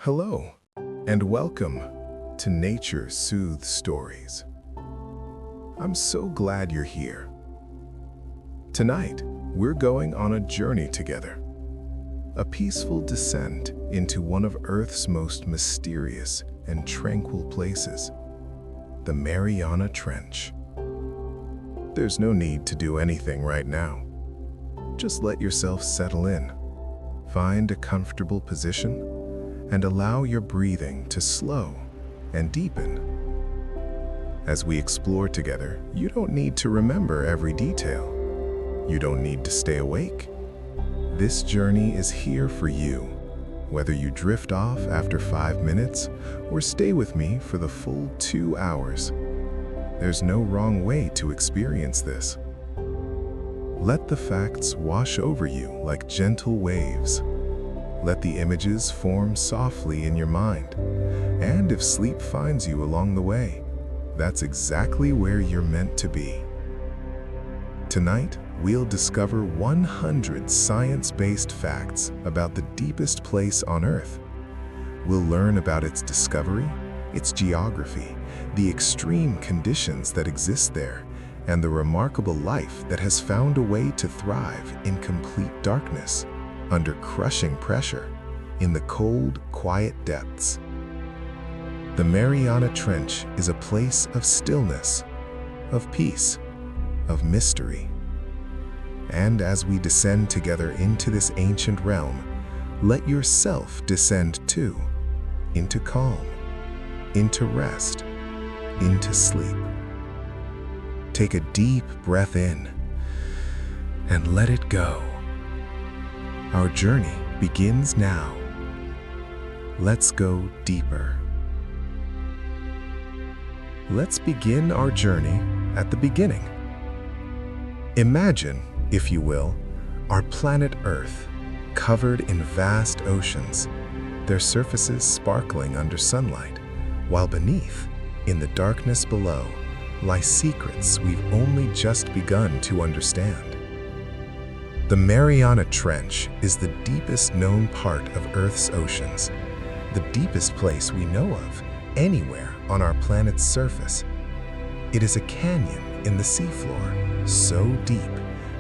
Hello, and welcome to NatureSoothe Stories. I'm so glad you're here. Tonight, we're going on a journey together. A peaceful descent into one of Earth's most mysterious and tranquil places, the Mariana Trench. There's no need to do anything right now. Just let yourself settle in. Find a comfortable position and allow your breathing to slow and deepen. As we explore together, you don't need to remember every detail. You don't need to stay awake. This journey is here for you, whether you drift off after 5 minutes or stay with me for the full 2 hours. There's no wrong way to experience this. Let the facts wash over you like gentle waves. Let the images form softly in your mind. And if sleep finds you along the way, that's exactly where you're meant to be. Tonight, we'll discover 100 science-based facts about the deepest place on Earth. We'll learn about its discovery, its geography, the extreme conditions that exist there, and the remarkable life that has found a way to thrive in complete darkness, under crushing pressure, in the cold, quiet depths. The Mariana Trench is a place of stillness, of peace, of mystery. And as we descend together into this ancient realm, let yourself descend too, into calm, into rest, into sleep. Take a deep breath in and let it go. Our journey begins now. Let's go deeper. Let's begin our journey at the beginning. Imagine, if you will, our planet Earth, covered in vast oceans, their surfaces sparkling under sunlight, while beneath, in the darkness below, lie secrets we've only just begun to understand. The Mariana Trench is the deepest known part of Earth's oceans, the deepest place we know of anywhere on our planet's surface. It is a canyon in the seafloor, so deep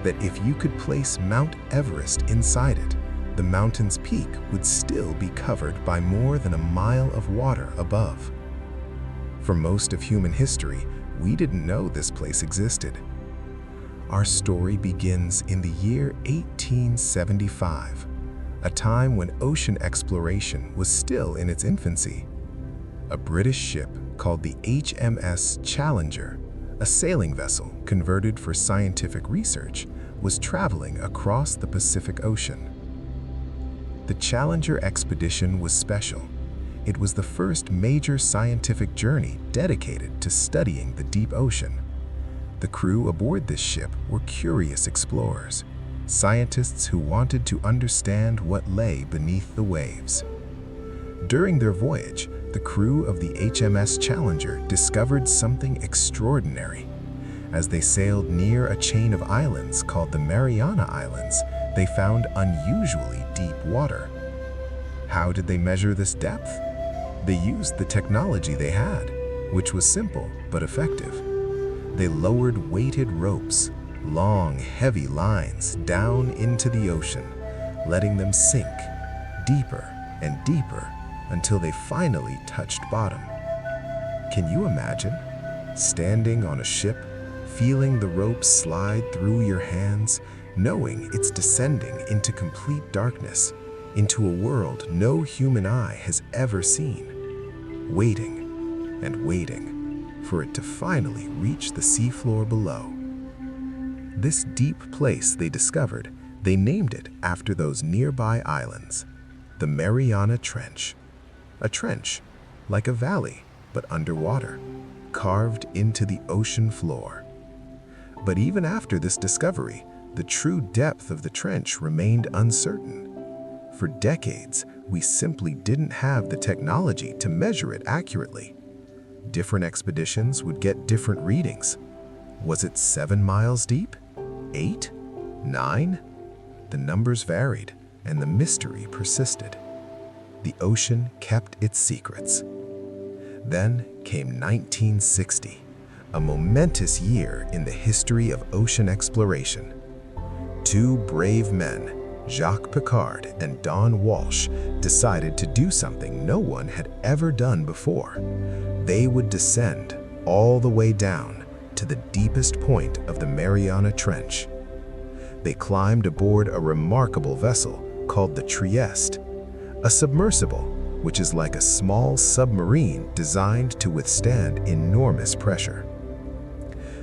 that if you could place Mount Everest inside it, the mountain's peak would still be covered by more than a mile of water above. For most of human history, we didn't know this place existed. Our story begins in the year 1875, a time when ocean exploration was still in its infancy. A British ship called the HMS Challenger, a sailing vessel converted for scientific research, was traveling across the Pacific Ocean. The Challenger expedition was special. It was the first major scientific journey dedicated to studying the deep ocean. The crew aboard this ship were curious explorers, scientists who wanted to understand what lay beneath the waves. During their voyage, the crew of the HMS Challenger discovered something extraordinary. As they sailed near a chain of islands called the Mariana Islands, they found unusually deep water. How did they measure this depth? They used the technology they had, which was simple but effective. They lowered weighted ropes, long, heavy lines, down into the ocean, letting them sink deeper and deeper until they finally touched bottom. Can you imagine standing on a ship, feeling the ropes slide through your hands, knowing it's descending into complete darkness, into a world no human eye has ever seen, waiting and waiting for it to finally reach the seafloor below? This deep place they discovered, they named it after those nearby islands, the Mariana Trench. A trench, like a valley, but underwater, carved into the ocean floor. But even after this discovery, the true depth of the trench remained uncertain. For decades, we simply didn't have the technology to measure it accurately. Different expeditions would get different readings. Was it 7 miles deep? 8? 9? The numbers varied, and the mystery persisted. the ocean kept its secrets. Then came 1960, a momentous year in the history of ocean exploration. Two brave men, Jacques Piccard and Don Walsh, decided to do something no one had ever done before. They would descend all the way down to the deepest point of the Mariana Trench. They climbed aboard a remarkable vessel called the Trieste, a submersible, which is like a small submarine designed to withstand enormous pressure.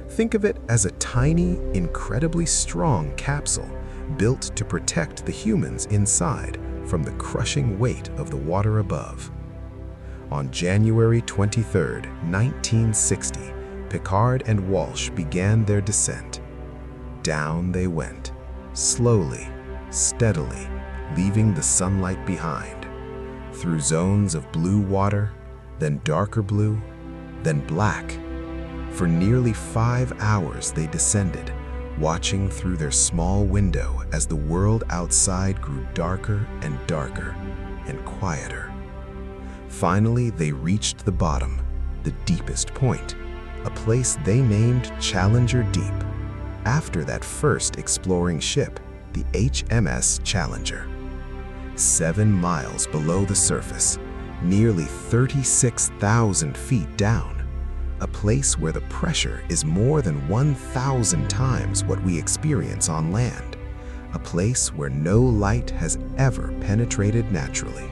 Think of it as a tiny, incredibly strong capsule built to protect the humans inside from the crushing weight of the water above. On January 23, 1960, Piccard and Walsh began their descent. Down they went, slowly, steadily, leaving the sunlight behind, through zones of blue water, then darker blue, then black. For nearly 5 hours they descended, watching through their small window as the world outside grew darker and darker and quieter. Finally, they reached the bottom, the deepest point, a place they named Challenger Deep, after that first exploring ship, the HMS Challenger. 7 miles below the surface, nearly 36,000 feet down, a place where the pressure is more than 1,000 times what we experience on land, a place where no light has ever penetrated naturally.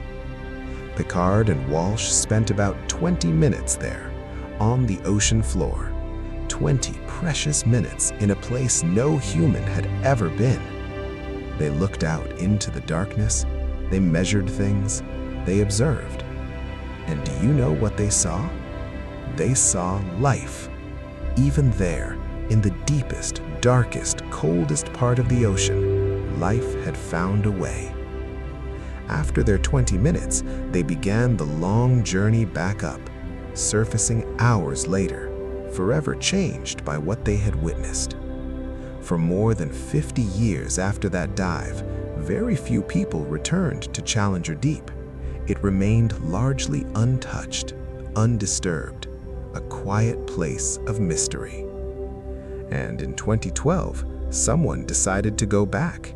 Piccard and Walsh spent about 20 minutes there, on the ocean floor, 20 precious minutes in a place no human had ever been. They looked out into the darkness, they measured things, they observed. And do you know what they saw? They saw life. Even there, in the deepest, darkest, coldest part of the ocean, life had found a way. After their 20 minutes, they began the long journey back up, surfacing hours later, forever changed by what they had witnessed. For more than 50 years after that dive, very few people returned to Challenger Deep. It remained largely untouched, undisturbed, a quiet place of mystery. And in 2012, someone decided to go back.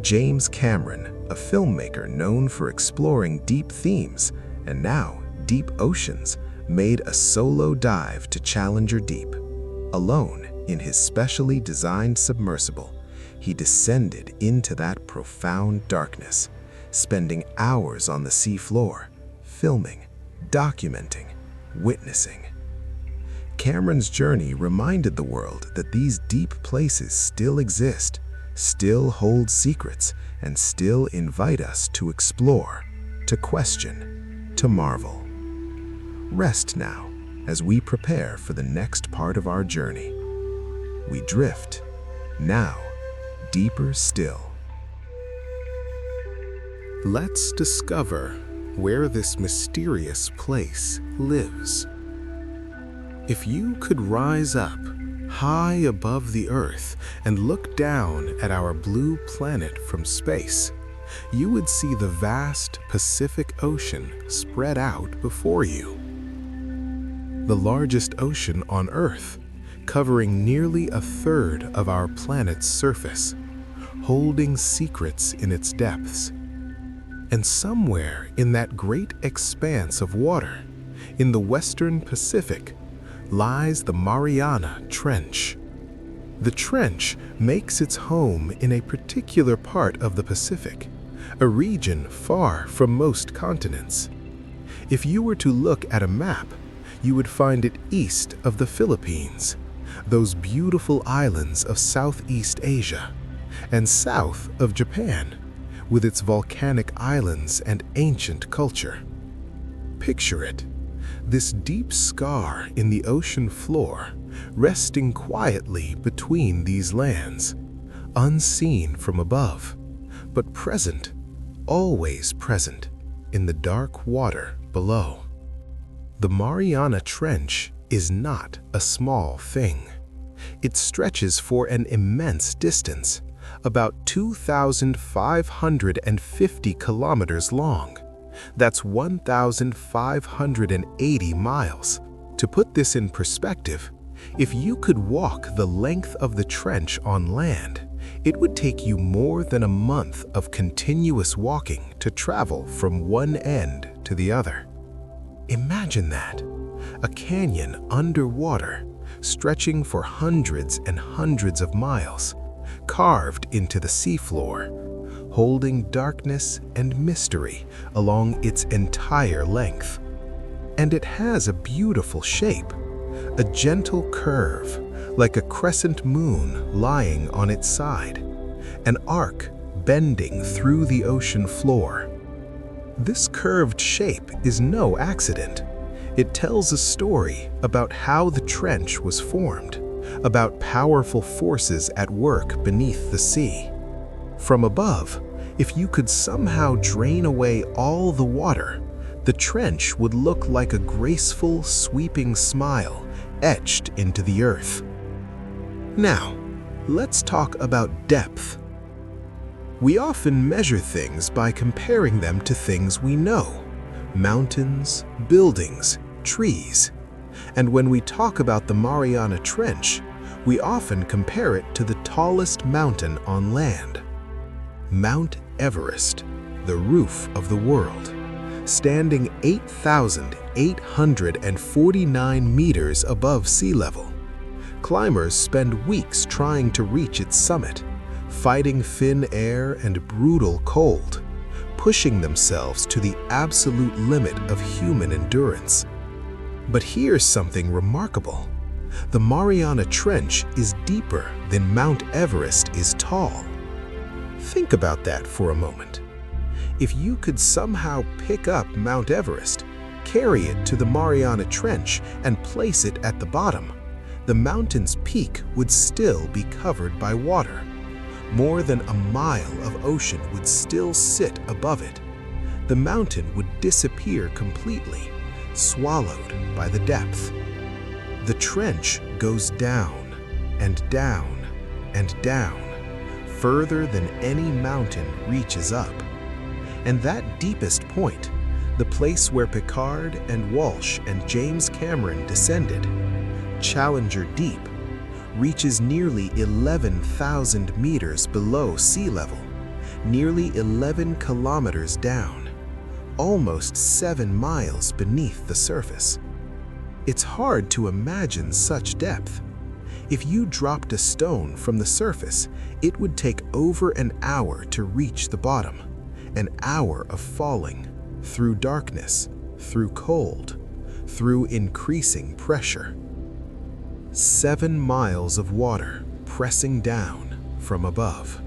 James Cameron, a filmmaker known for exploring deep themes and now deep oceans, made a solo dive to Challenger Deep. Alone in his specially designed submersible, he descended into that profound darkness, spending hours on the seafloor, filming, documenting, witnessing. Cameron's journey reminded the world that these deep places still exist, still hold secrets, and still invite us to explore, to question, to marvel. Rest now as we prepare for the next part of our journey. We drift, now deeper still. Let's discover where this mysterious place lives. If you could rise up high above the Earth and look down at our blue planet from space, you would see the vast Pacific Ocean spread out before you. The largest ocean on Earth, covering nearly a third of our planet's surface, holding secrets in its depths. And somewhere in that great expanse of water, in the western Pacific, lies the Mariana Trench. The trench makes its home in a particular part of the Pacific, a region far from most continents. If you were to look at a map, you would find it east of the Philippines, those beautiful islands of Southeast Asia, and south of Japan, with its volcanic islands and ancient culture. Picture it, this deep scar in the ocean floor, resting quietly between these lands, unseen from above, but present, always present, in the dark water below. The Mariana Trench is not a small thing. It stretches for an immense distance, about 2,550 kilometers long, That's 1,580 miles. To put this in perspective, if you could walk the length of the trench on land, it would take you more than a month of continuous walking to travel from one end to the other. Imagine that, a canyon underwater, stretching for hundreds and hundreds of miles, carved into the seafloor, holding darkness and mystery along its entire length. And it has a beautiful shape, a gentle curve, like a crescent moon lying on its side, an arc bending through the ocean floor. This curved shape is no accident. It tells a story about how the trench was formed, about powerful forces at work beneath the sea. From above, if you could somehow drain away all the water, the trench would look like a graceful, sweeping smile etched into the earth. Now, let's talk about depth. We often measure things by comparing them to things we know: mountains, buildings, trees. And when we talk about the Mariana Trench, we often compare it to the tallest mountain on land. Mount Everest, the roof of the world, standing 8,849 meters above sea level. Climbers spend weeks trying to reach its summit, fighting thin air and brutal cold, pushing themselves to the absolute limit of human endurance. But here's something remarkable. The Mariana Trench is deeper than Mount Everest is tall. Think about that for a moment. If you could somehow pick up Mount Everest, carry it to the Mariana Trench, and place it at the bottom, the mountain's peak would still be covered by water. More than a mile of ocean would still sit above it. The mountain would disappear completely, swallowed by the depth. The trench goes down and down and down, further than any mountain reaches up. And that deepest point, the place where Picard and Walsh and James Cameron descended, Challenger Deep, reaches nearly 11,000 meters below sea level, nearly 11 kilometers down, almost 7 miles beneath the surface. It's hard to imagine such depth. If you dropped a stone from the surface, it would take over an hour to reach the bottom, an hour of falling, through darkness, through cold, through increasing pressure. 7 miles of water pressing down from above.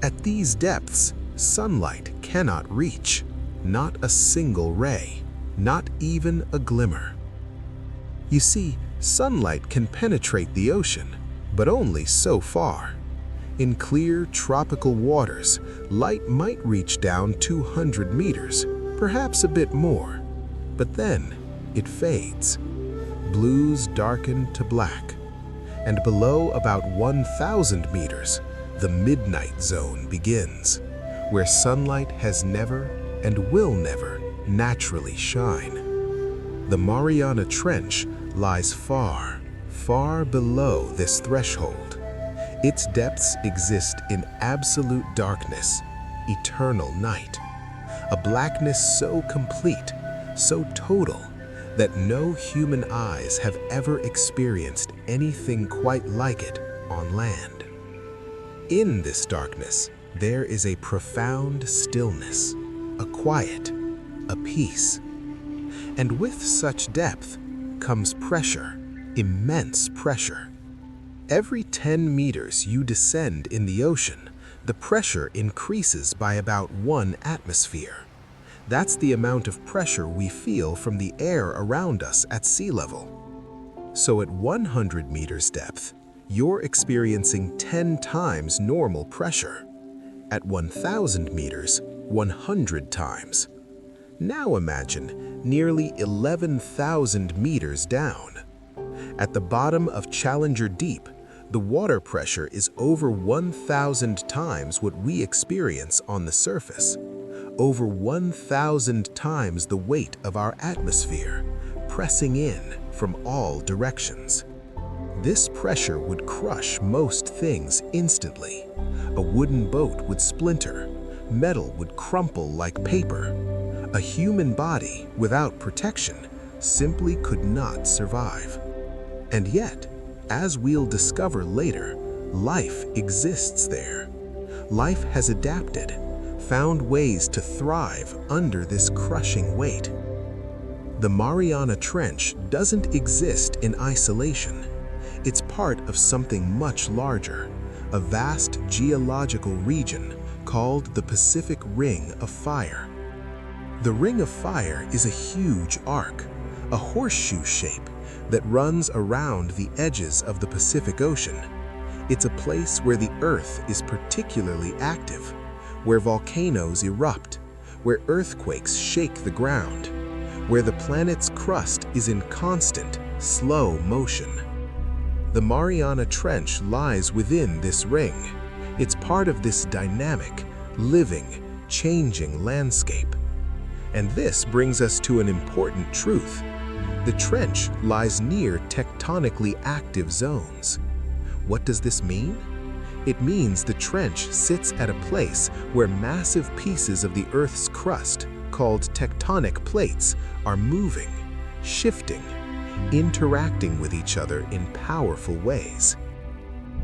At these depths, sunlight cannot reach, not a single ray, not even a glimmer. You see, sunlight can penetrate the ocean, but only so far. In clear tropical waters, light might reach down 200 meters, perhaps a bit more, but then it fades. Blues darken to black, and below about 1,000 meters, the midnight zone begins, where sunlight has never and will never naturally shine. The Mariana Trench lies far, far below this threshold. Its depths exist in absolute darkness, eternal night, a blackness so complete, so total, that no human eyes have ever experienced anything quite like it on land. In this darkness, there is a profound stillness, a quiet, a peace. And with such depth comes pressure, immense pressure. Every 10 meters you descend in the ocean, the pressure increases by about 1 atmosphere. That's the amount of pressure we feel from the air around us at sea level. So at 100 meters depth, you're experiencing 10 times normal pressure. At 1,000 meters, 100 times. Now imagine nearly 11,000 meters down. At the bottom of Challenger Deep, the water pressure is over 1,000 times what we experience on the surface. over 1,000 times the weight of our atmosphere, pressing in from all directions. This pressure would crush most things instantly. A wooden boat would splinter, metal would crumple like paper. A human body without protection simply could not survive. And yet, as we'll discover later, life exists there. Life has adapted, found ways to thrive under this crushing weight. The Mariana Trench doesn't exist in isolation. It's part of something much larger, a vast geological region called the Pacific Ring of Fire. The Ring of Fire is a huge arc, a horseshoe shape that runs around the edges of the Pacific Ocean. It's a place where the Earth is particularly active, where volcanoes erupt, where earthquakes shake the ground, where the planet's crust is in constant, slow motion. The Mariana Trench lies within this ring. It's part of this dynamic, living, changing landscape. And this brings us to an important truth. The trench lies near tectonically active zones. What does this mean? It means the trench sits at a place where massive pieces of the Earth's crust, called tectonic plates, are moving, shifting, interacting with each other in powerful ways.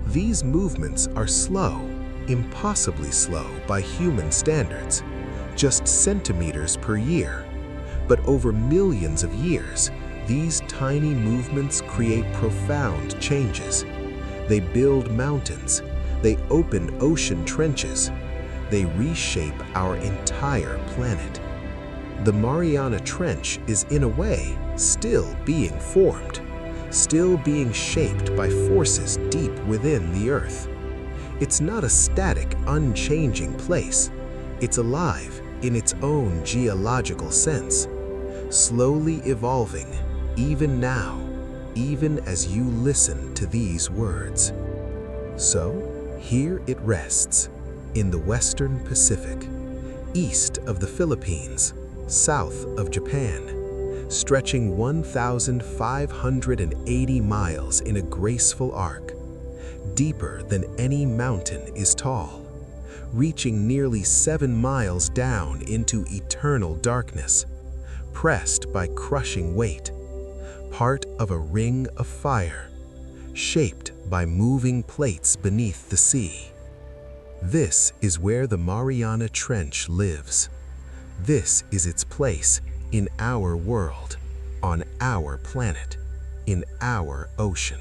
These movements are slow, impossibly slow by human standards, just centimeters per year. But over millions of years, these tiny movements create profound changes. They build mountains, they open ocean trenches, they reshape our entire planet. The Mariana Trench is, in a way, still being formed, still being shaped by forces deep within the Earth. It's not a static, unchanging place. It's alive in its own geological sense, slowly evolving, even now, even as you listen to these words. So, here it rests, in the Western Pacific, east of the Philippines, south of Japan, stretching 1,580 miles in a graceful arc, deeper than any mountain is tall, reaching nearly 7 miles down into eternal darkness, pressed by crushing weight, part of a ring of fire, shaped by moving plates beneath the sea. This is where the Mariana Trench lives. This is its place in our world, on our planet, in our ocean.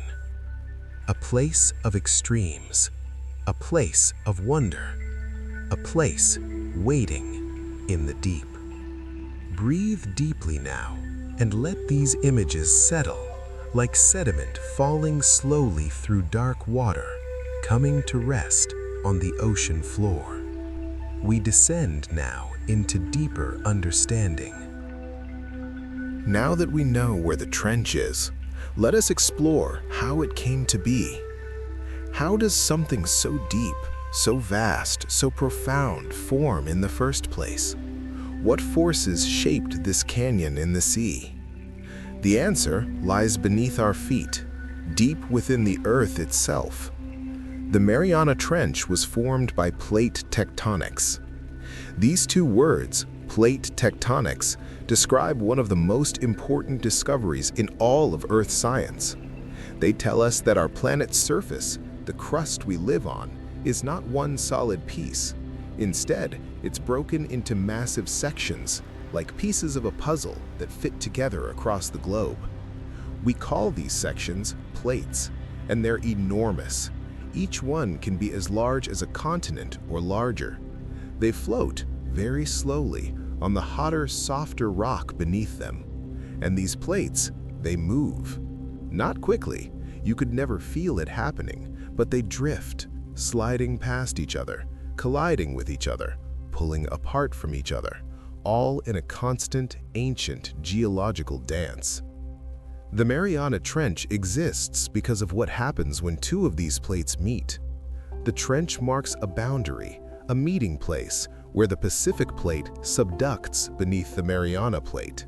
A place of extremes, a place of wonder, a place waiting in the deep. Breathe deeply now and let these images settle, like sediment falling slowly through dark water, coming to rest on the ocean floor. We descend now into deeper understanding. Now that we know where the trench is, let us explore how it came to be. How does something so deep, so vast, so profound form in the first place? What forces shaped this canyon in the sea? The answer lies beneath our feet, deep within the Earth itself. The Mariana Trench was formed by plate tectonics. These two words, plate tectonics, describe one of the most important discoveries in all of Earth science. They tell us that our planet's surface, the crust we live on, is not one solid piece. Instead, it's broken into massive sections, like pieces of a puzzle that fit together across the globe. We call these sections plates, and they're enormous. Each one can be as large as a continent or larger. They float very slowly on the hotter, softer rock beneath them. And these plates, they move. Not quickly, you could never feel it happening, but they drift, sliding past each other, colliding with each other, pulling apart from each other, all in a constant, ancient geological dance. The Mariana Trench exists because of what happens when two of these plates meet. The trench marks a boundary, a meeting place, where the Pacific Plate subducts beneath the Mariana Plate.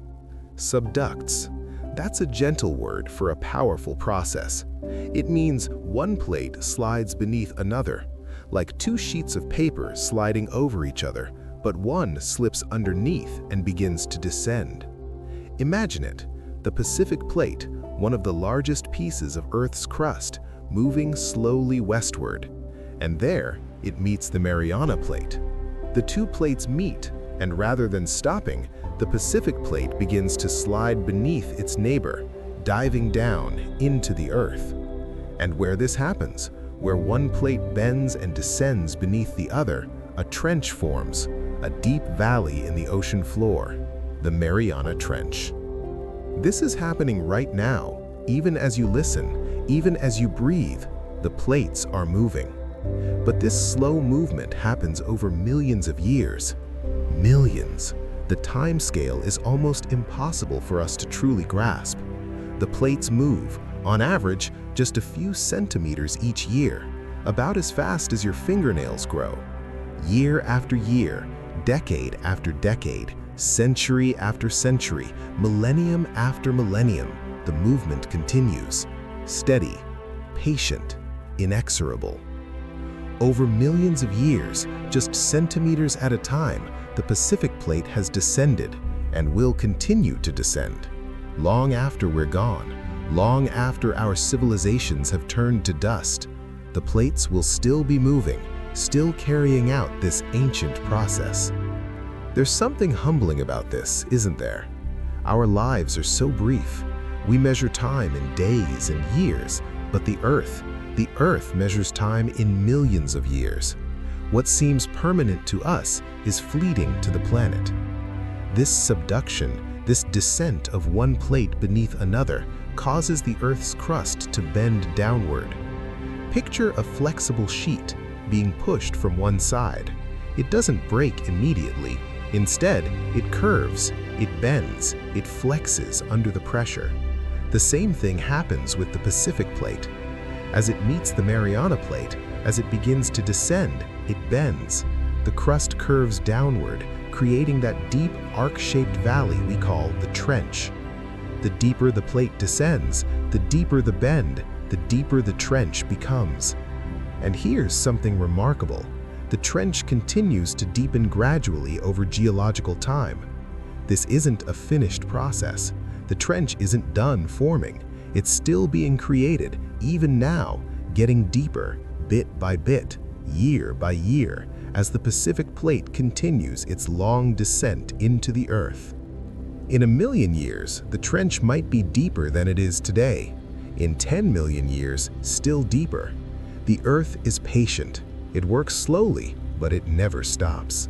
Subducts. That's a gentle word for a powerful process. It means one plate slides beneath another, like two sheets of paper sliding over each other, but one slips underneath and begins to descend. Imagine it, the Pacific Plate, one of the largest pieces of Earth's crust, moving slowly westward. And there, it meets the Mariana Plate. The two plates meet, and rather than stopping, the Pacific Plate begins to slide beneath its neighbor, diving down into the Earth. And where this happens, where one plate bends and descends beneath the other, a trench forms, a deep valley in the ocean floor, the Mariana Trench. This is happening right now. Even as you listen, even as you breathe, the plates are moving. But this slow movement happens over millions of years. Millions. The time scale is almost impossible for us to truly grasp. The plates move, on average, just a few centimeters each year, about as fast as your fingernails grow. Year after year, decade after decade, century after century, millennium after millennium, the movement continues. Steady, patient, inexorable. Over millions of years, just centimeters at a time, the Pacific Plate has descended and will continue to descend. Long after we're gone, long after our civilizations have turned to dust, the plates will still be moving, still carrying out this ancient process. There's something humbling about this, isn't there? Our lives are so brief. We measure time in days and years, but the Earth measures time in millions of years. What seems permanent to us is fleeting to the planet. This subduction, this descent of one plate beneath another, causes the Earth's crust to bend downward. Picture a flexible sheet being pushed from one side. It doesn't break immediately. Instead, it curves, it bends, it flexes under the pressure. The same thing happens with the Pacific Plate. As it meets the Mariana Plate, as it begins to descend, it bends. The crust curves downward, creating that deep arc-shaped valley we call the trench. The deeper the plate descends, the deeper the bend, the deeper the trench becomes. And here's something remarkable. The trench continues to deepen gradually over geological time. This isn't a finished process. The trench isn't done forming. It's still being created, even now, getting deeper, bit by bit, year by year, as the Pacific Plate continues its long descent into the Earth. In 1,000,000 years, the trench might be deeper than it is today. In 10 million years, still deeper. The Earth is patient. It works slowly, but it never stops.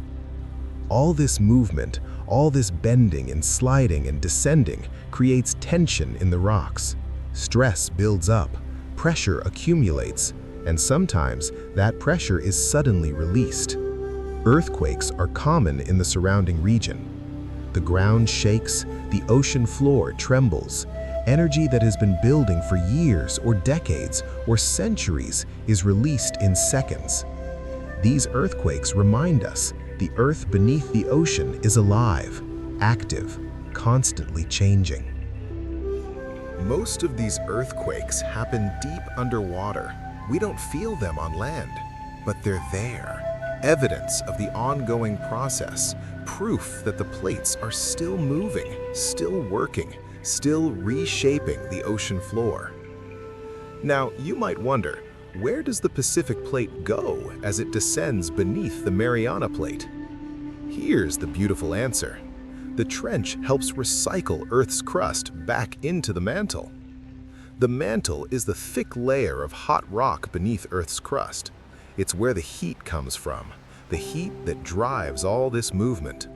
All this movement, all this bending and sliding and descending creates tension in the rocks. Stress builds up, pressure accumulates, and sometimes that pressure is suddenly released. Earthquakes are common in the surrounding region. The ground shakes, the ocean floor trembles. Energy that has been building for years or decades or centuries is released in seconds. These earthquakes remind us the Earth beneath the ocean is alive, active, constantly changing. Most of these earthquakes happen deep underwater. We don't feel them on land, but they're there. Evidence of the ongoing process, proof that the plates are still moving, still working, still reshaping the ocean floor. Now, you might wonder, where does the Pacific Plate go as it descends beneath the Mariana Plate? Here's the beautiful answer. The trench helps recycle Earth's crust back into the mantle. The mantle is the thick layer of hot rock beneath Earth's crust. It's where the heat comes from, the heat that drives all this movement.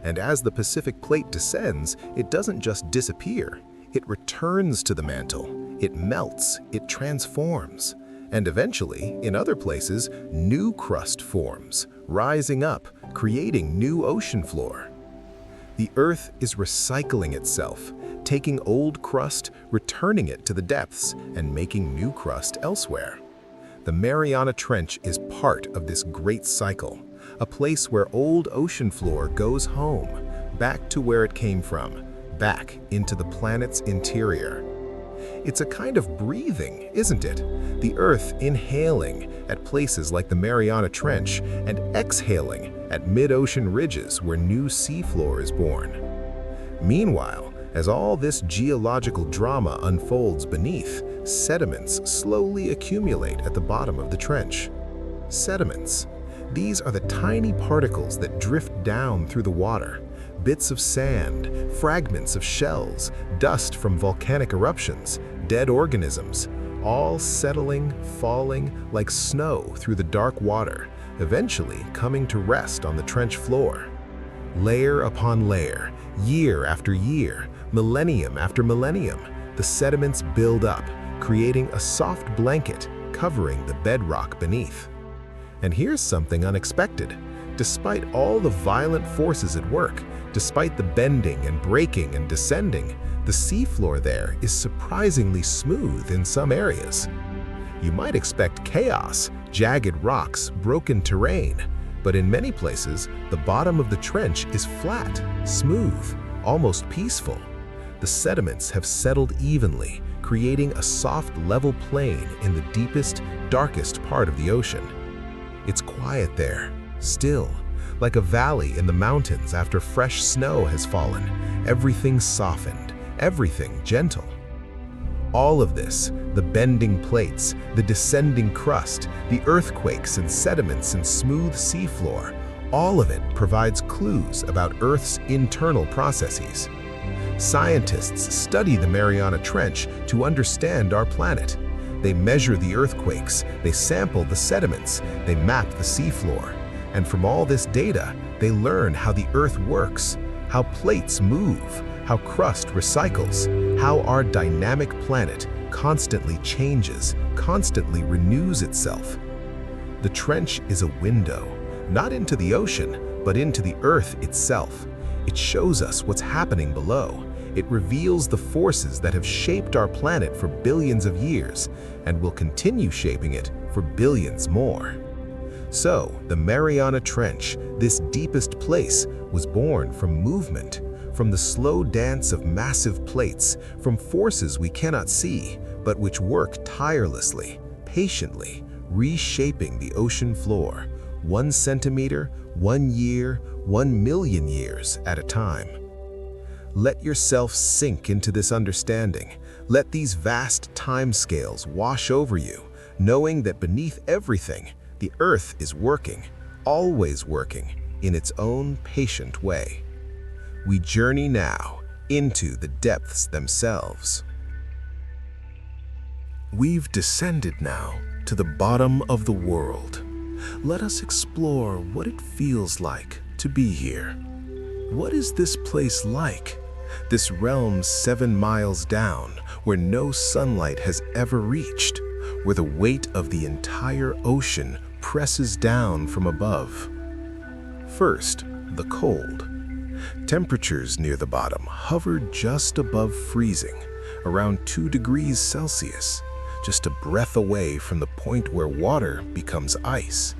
And as the Pacific Plate descends, it doesn't just disappear. It returns to the mantle. It melts, it transforms. And eventually, in other places, new crust forms, rising up, creating new ocean floor. The Earth is recycling itself, taking old crust, returning it to the depths, and making new crust elsewhere. The Mariana Trench is part of this great cycle, a place where old ocean floor goes home, back to where it came from, back into the planet's interior. It's a kind of breathing, isn't it? The Earth inhaling at places like the Mariana Trench and exhaling at mid-ocean ridges where new seafloor is born. Meanwhile, as all this geological drama unfolds beneath, sediments slowly accumulate at the bottom of the trench. Sediments. These are the tiny particles that drift down through the water. Bits of sand, fragments of shells, dust from volcanic eruptions, dead organisms, all settling, falling like snow through the dark water, eventually coming to rest on the trench floor. Layer upon layer, year after year, millennium after millennium, the sediments build up, creating a soft blanket covering the bedrock beneath. And here's something unexpected. Despite all the violent forces at work, despite the bending and breaking and descending, the seafloor there is surprisingly smooth in some areas. You might expect chaos, jagged rocks, broken terrain, but in many places, the bottom of the trench is flat, smooth, almost peaceful. The sediments have settled evenly, creating a soft, level plain in the deepest, darkest part of the ocean. It's quiet there, still, like a valley in the mountains after fresh snow has fallen, everything softened, everything gentle. All of this, the bending plates, the descending crust, the earthquakes and sediments and smooth seafloor, all of it provides clues about Earth's internal processes. Scientists study the Mariana Trench to understand our planet. They measure the earthquakes, they sample the sediments, they map the seafloor. And from all this data, they learn how the Earth works, how plates move, how crust recycles, how our dynamic planet constantly changes, constantly renews itself. The trench is a window, not into the ocean, but into the Earth itself. It shows us what's happening below. It reveals the forces that have shaped our planet for billions of years and will continue shaping it for billions more. So, the Mariana Trench, this deepest place, was born from movement, from the slow dance of massive plates, from forces we cannot see, but which work tirelessly, patiently, reshaping the ocean floor, 1 centimeter, 1 year, 1 million years at a time. Let yourself sink into this understanding. Let these vast timescales wash over you, knowing that beneath everything, the Earth is working, always working, in its own patient way. We journey now into the depths themselves. We've descended now to the bottom of the world. Let us explore what it feels like to be here. What is this place like? This realm 7 miles down, where no sunlight has ever reached, where the weight of the entire ocean presses down from above. First, the cold. Temperatures near the bottom hover just above freezing, around 2 degrees Celsius, just a breath away from the point where water becomes ice.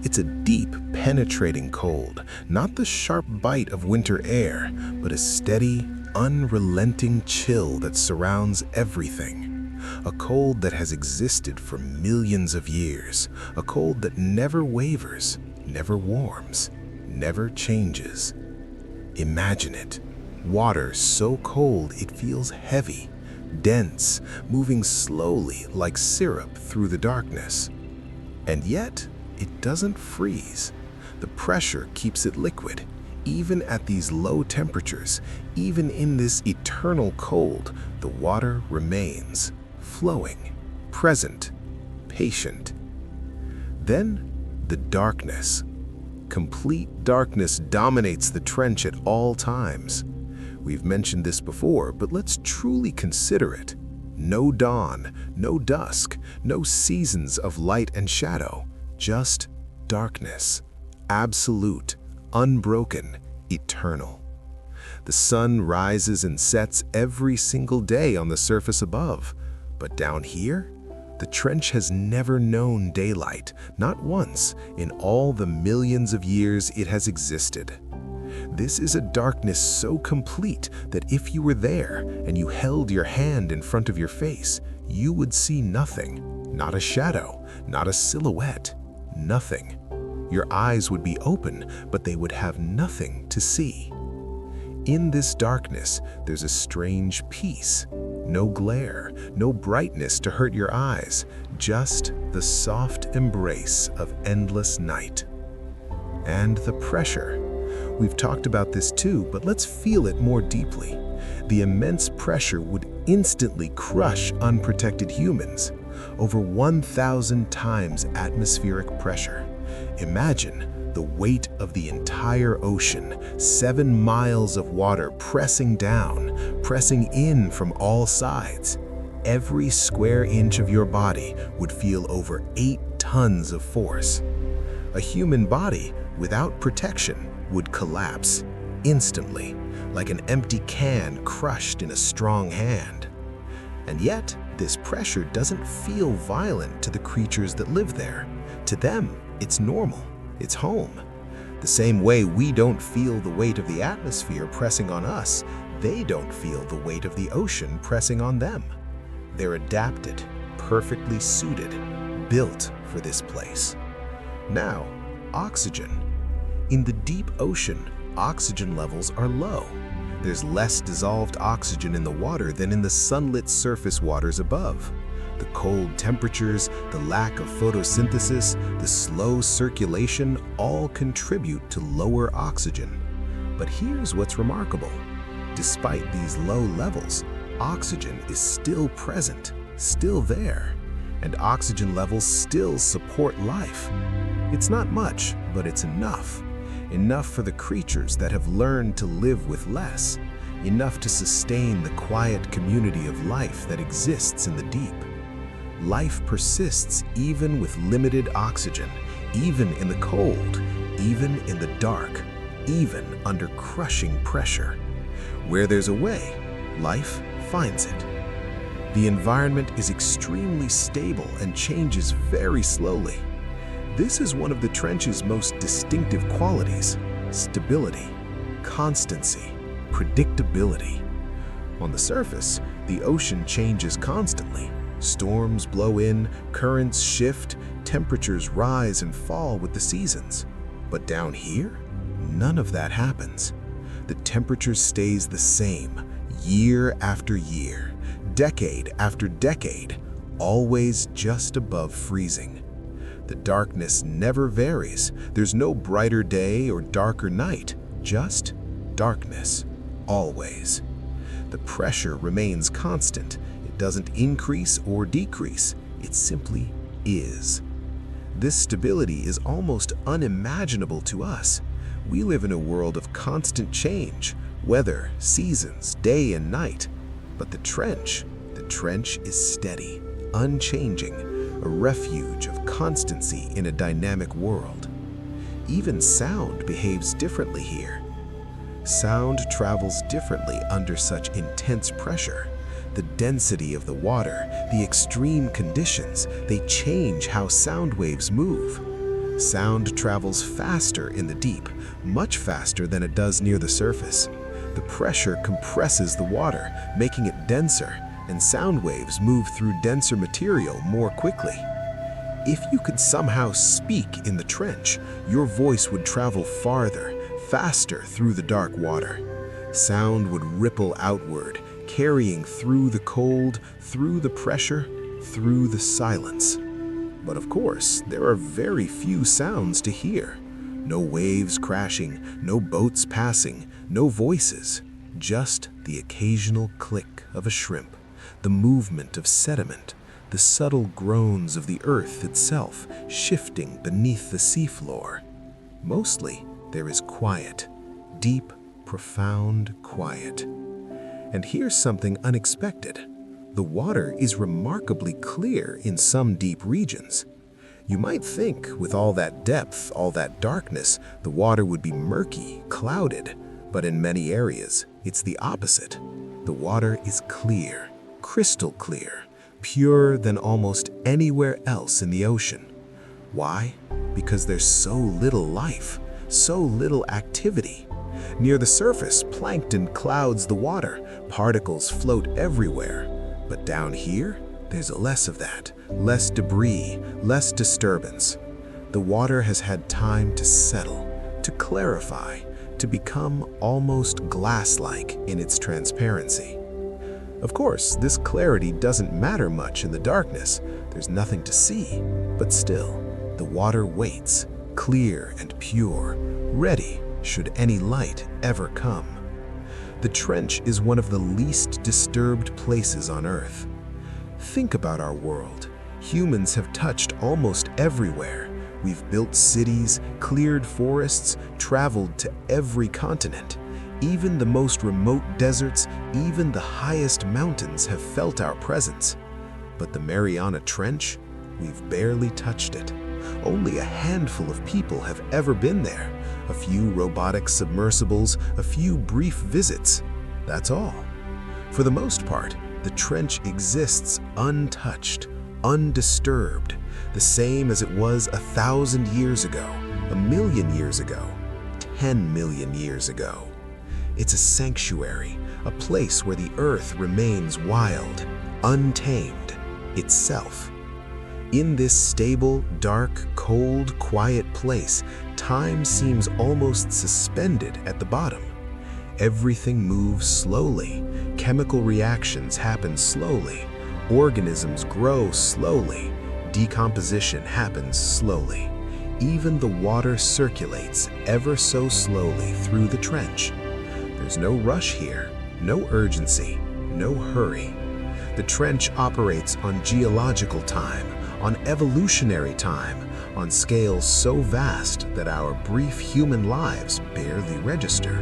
It's a deep, penetrating cold, not the sharp bite of winter air, but a steady, unrelenting chill that surrounds everything. A cold that has existed for millions of years, a cold that never wavers, never warms, never changes. Imagine it. Water so cold it feels heavy, dense, moving slowly like syrup through the darkness. And yet, it doesn't freeze. The pressure keeps it liquid. Even at these low temperatures, even in this eternal cold, the water remains, flowing, present, patient. Then, the darkness. Complete darkness dominates the trench at all times. We've mentioned this before, but let's truly consider it. No dawn, no dusk, no seasons of light and shadow. Just darkness, absolute, unbroken, eternal. The sun rises and sets every single day on the surface above, but down here, The trench has never known daylight, not once, in all the millions of years it has existed. This is a darkness so complete that if you were there and you held your hand in front of your face, you would see nothing. Not a shadow, not a silhouette, nothing. Your eyes would be open, but they would have nothing to see. In this darkness, there's a strange peace. No glare, no brightness to hurt your eyes, just the soft embrace of endless night. And the pressure. We've talked about this too, but let's feel it more deeply. The immense pressure would instantly crush unprotected humans. Over 1,000 times atmospheric pressure. Imagine the weight of the entire ocean, 7 miles of water pressing down, pressing in from all sides. Every square inch of your body would feel over 8 tons of force. A human body without protection would collapse instantly, like an empty can crushed in a strong hand. And yet, this pressure doesn't feel violent to the creatures that live there. To them, it's normal, it's home. The same way we don't feel the weight of the atmosphere pressing on us, they don't feel the weight of the ocean pressing on them. They're adapted, perfectly suited, built for this place. Now, oxygen. In the deep ocean, oxygen levels are low. There's less dissolved oxygen in the water than in the sunlit surface waters above. The cold temperatures, the lack of photosynthesis, the slow circulation all contribute to lower oxygen. But here's what's remarkable. Despite these low levels, oxygen is still present, still there, and oxygen levels still support life. It's not much, but it's enough. Enough for the creatures that have learned to live with less. Enough to sustain the quiet community of life that exists in the deep. Life persists even with limited oxygen, even in the cold, even in the dark, even under crushing pressure. Where there's a way, life finds it. The environment is extremely stable and changes very slowly. This is one of the trench's most distinctive qualities: stability, constancy, predictability. On the surface, the ocean changes constantly. Storms blow in, currents shift, temperatures rise and fall with the seasons. But down here, none of that happens. The temperature stays the same, year after year, decade after decade, always just above freezing. The darkness never varies. There's no brighter day or darker night, just darkness, always. The pressure remains constant. It doesn't increase or decrease. It simply is. This stability is almost unimaginable to us. We live in a world of constant change, weather, seasons, day and night. But the trench is steady, unchanging, a refuge of constancy in a dynamic world. Even sound behaves differently here. Sound travels differently under such intense pressure. The density of the water, the extreme conditions, they change how sound waves move. Sound travels faster in the deep, much faster than it does near the surface. The pressure compresses the water, making it denser, and sound waves move through denser material more quickly. If you could somehow speak in the trench, your voice would travel farther, faster through the dark water. Sound would ripple outward, carrying through the cold, through the pressure, through the silence. But of course, there are very few sounds to hear. No waves crashing, no boats passing, no voices, just the occasional click of a shrimp, the movement of sediment, the subtle groans of the earth itself shifting beneath the seafloor. Mostly, there is quiet, deep, profound quiet. And here's something unexpected. The water is remarkably clear in some deep regions. You might think, with all that depth, all that darkness, the water would be murky, clouded, but in many areas, it's the opposite. The water is clear, crystal clear, purer than almost anywhere else in the ocean. Why? Because there's so little life, so little activity. Near the surface, plankton clouds the water, particles float everywhere. But down here, there's less of that, less debris, less disturbance. The water has had time to settle, to clarify, to become almost glass-like in its transparency. Of course, this clarity doesn't matter much in the darkness. There's nothing to see, but still, the water waits, clear and pure, ready should any light ever come. The trench is one of the least disturbed places on Earth. Think about our world. Humans have touched almost everywhere. We've built cities, cleared forests, traveled to every continent. Even the most remote deserts, even the highest mountains have felt our presence. But the Mariana Trench, we've barely touched it. Only a handful of people have ever been there. A few robotic submersibles, a few brief visits. That's all. For the most part, the trench exists untouched, undisturbed, the same as it was 1,000 years ago, 1,000,000 years ago, 10 million years ago. It's a sanctuary, a place where the earth remains wild, untamed, itself. In this stable, dark, cold, quiet place, time seems almost suspended at the bottom. Everything moves slowly, chemical reactions happen slowly, organisms grow slowly, decomposition happens slowly. Even the water circulates ever so slowly through the trench. There's no rush here, no urgency, no hurry. The trench operates on geological time, on evolutionary time, on scales so vast that our brief human lives barely register.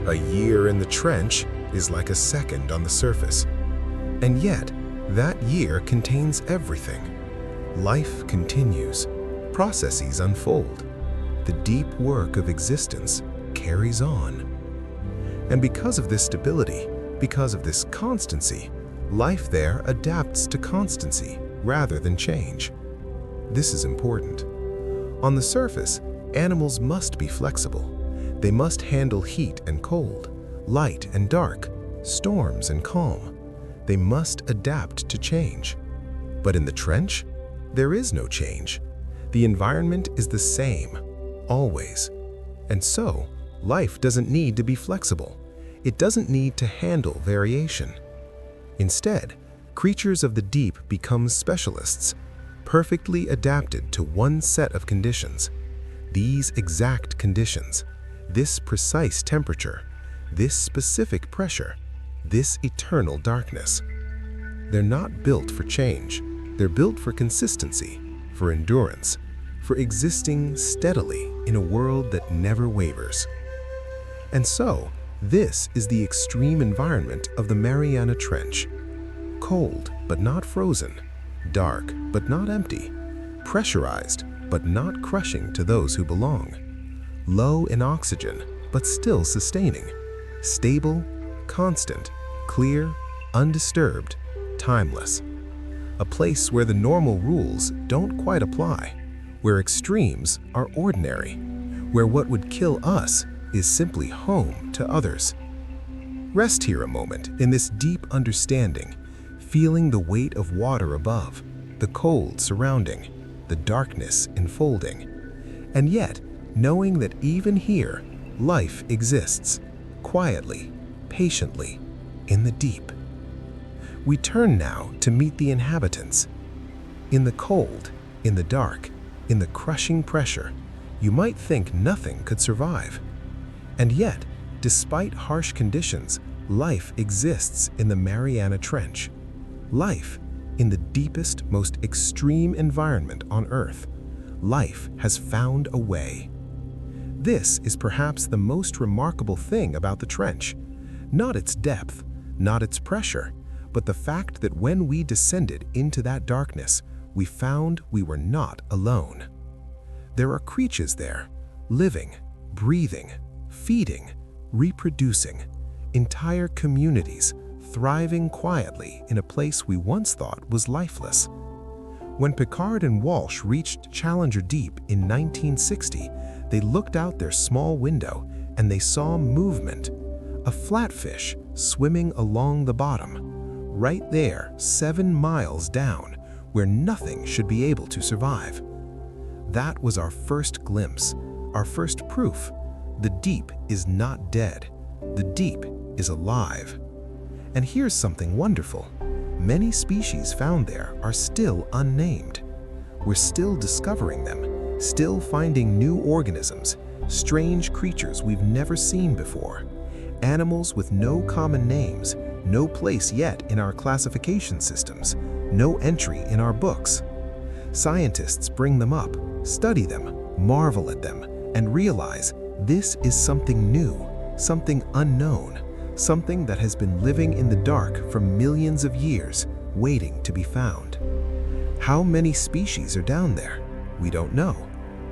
A year in the trench is like a second on the surface. And yet, that year contains everything. Life continues, processes unfold. The deep work of existence carries on. And because of this stability, because of this constancy, life there adapts to constancy rather than change. This is important. On the surface, animals must be flexible. They must handle heat and cold, light and dark, storms and calm. They must adapt to change. But in the trench, there is no change. The environment is the same, always. And so, life doesn't need to be flexible. It doesn't need to handle variation. Instead, creatures of the deep become specialists, perfectly adapted to one set of conditions. These exact conditions, this precise temperature, this specific pressure, this eternal darkness. They're not built for change. They're built for consistency, for endurance, for existing steadily in a world that never wavers. And so, this is the extreme environment of the Mariana Trench. Cold, but not frozen. Dark, but not empty. Pressurized, but not crushing to those who belong. Low in oxygen, but still sustaining. Stable, constant, clear, undisturbed, timeless. A place where the normal rules don't quite apply, where extremes are ordinary, where what would kill us is simply home to others. Rest here a moment in this deep understanding, feeling the weight of water above, the cold surrounding, the darkness enfolding, and yet knowing that even here, life exists, quietly, patiently, in the deep. We turn now to meet the inhabitants. In the cold, in the dark, in the crushing pressure, you might think nothing could survive. And yet, despite harsh conditions, life exists in the Mariana Trench. Life in the deepest, most extreme environment on Earth. Life has found a way. This is perhaps the most remarkable thing about the trench. Not its depth, not its pressure, but the fact that when we descended into that darkness, we found we were not alone. There are creatures there, living, breathing, feeding, reproducing, entire communities thriving quietly in a place we once thought was lifeless. When Pickard and Walsh reached Challenger Deep in 1960, they looked out their small window and they saw movement. A flatfish swimming along the bottom, right there 7 miles down, where nothing should be able to survive. That was our first glimpse, our first proof. The deep is not dead. The deep is alive. And here's something wonderful. Many species found there are still unnamed. We're still discovering them, still finding new organisms, strange creatures we've never seen before, animals with no common names, no place yet in our classification systems, no entry in our books. Scientists bring them up, study them, marvel at them, and realize this is something new, something unknown, something that has been living in the dark for millions of years, waiting to be found. How many species are down there? We don't know.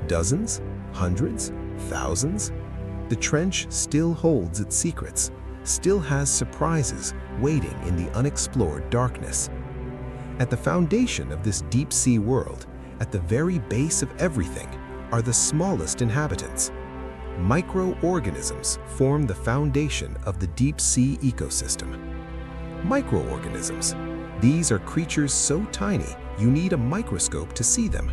Dozens? Hundreds? Thousands? The trench still holds its secrets, still has surprises waiting in the unexplored darkness. At the foundation of this deep-sea world, at the very base of everything, are the smallest inhabitants. Microorganisms form the foundation of the deep-sea ecosystem. Microorganisms. These are creatures so tiny you need a microscope to see them.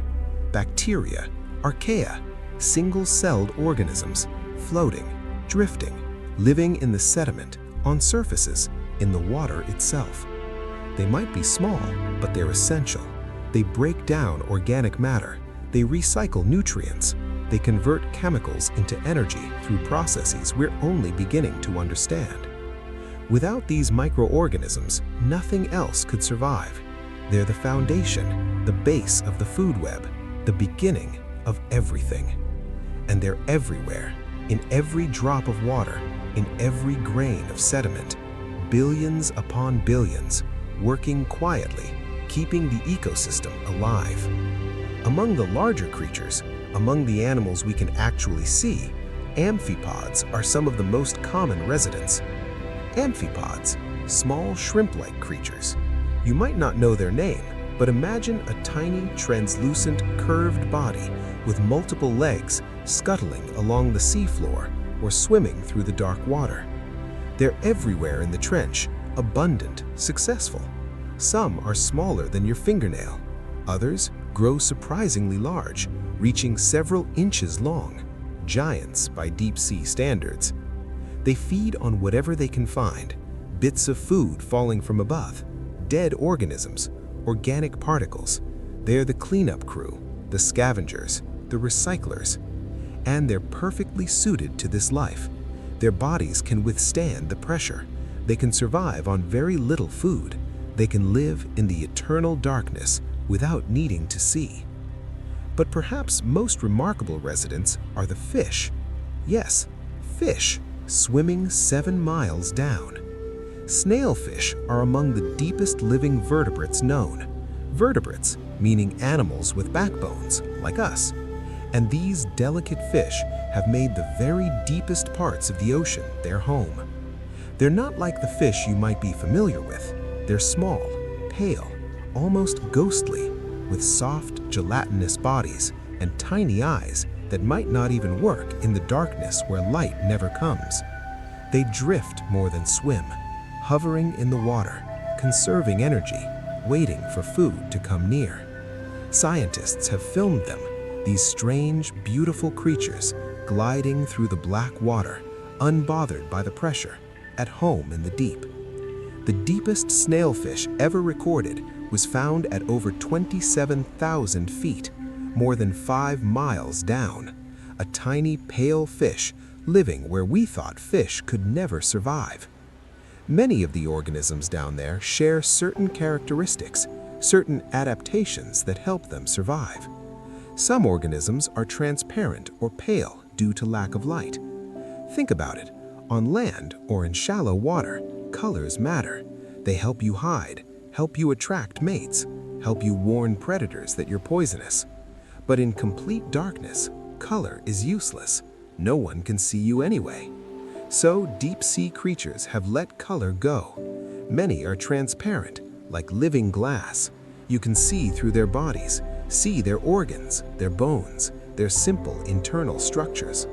Bacteria, archaea, single-celled organisms, floating, drifting, living in the sediment, on surfaces, in the water itself. They might be small, but they're essential. They break down organic matter. They recycle nutrients. They convert chemicals into energy through processes we're only beginning to understand. Without these microorganisms, nothing else could survive. They're the foundation, the base of the food web, the beginning of everything. And they're everywhere, in every drop of water, in every grain of sediment, billions upon billions, working quietly, keeping the ecosystem alive. Among the larger creatures, among the animals we can actually see, amphipods are some of the most common residents. Amphipods, small shrimp-like creatures. You might not know their name, but imagine a tiny, translucent, curved body with multiple legs scuttling along the seafloor or swimming through the dark water. They're everywhere in the trench, abundant, successful. Some are smaller than your fingernail. Others grow surprisingly large, reaching several inches long, giants by deep-sea standards. They feed on whatever they can find, bits of food falling from above, dead organisms, organic particles. They're the cleanup crew, the scavengers, the recyclers. And they're perfectly suited to this life. Their bodies can withstand the pressure. They can survive on very little food. They can live in the eternal darkness without needing to see. But perhaps most remarkable residents are the fish. Yes, fish, swimming 7 miles down. Snailfish are among the deepest living vertebrates known. Vertebrates, meaning animals with backbones, like us. And these delicate fish have made the very deepest parts of the ocean their home. They're not like the fish you might be familiar with. They're small, pale, almost ghostly, with soft, gelatinous bodies and tiny eyes that might not even work in the darkness where light never comes. They drift more than swim, hovering in the water, conserving energy, waiting for food to come near. Scientists have filmed them, these strange, beautiful creatures gliding through the black water, unbothered by the pressure, at home in the deep. The deepest snailfish ever recorded was found at over 27,000 feet, more than 5 miles down. A tiny, pale fish living where we thought fish could never survive. Many of the organisms down there share certain characteristics, certain adaptations that help them survive. Some organisms are transparent or pale due to lack of light. Think about it. On land or in shallow water, colors matter. They help you hide, help you attract mates, help you warn predators that you're poisonous. But in complete darkness, color is useless. No one can see you anyway. So deep-sea creatures have let color go. Many are transparent, like living glass. You can see through their bodies, see their organs, their bones, their simple internal structures.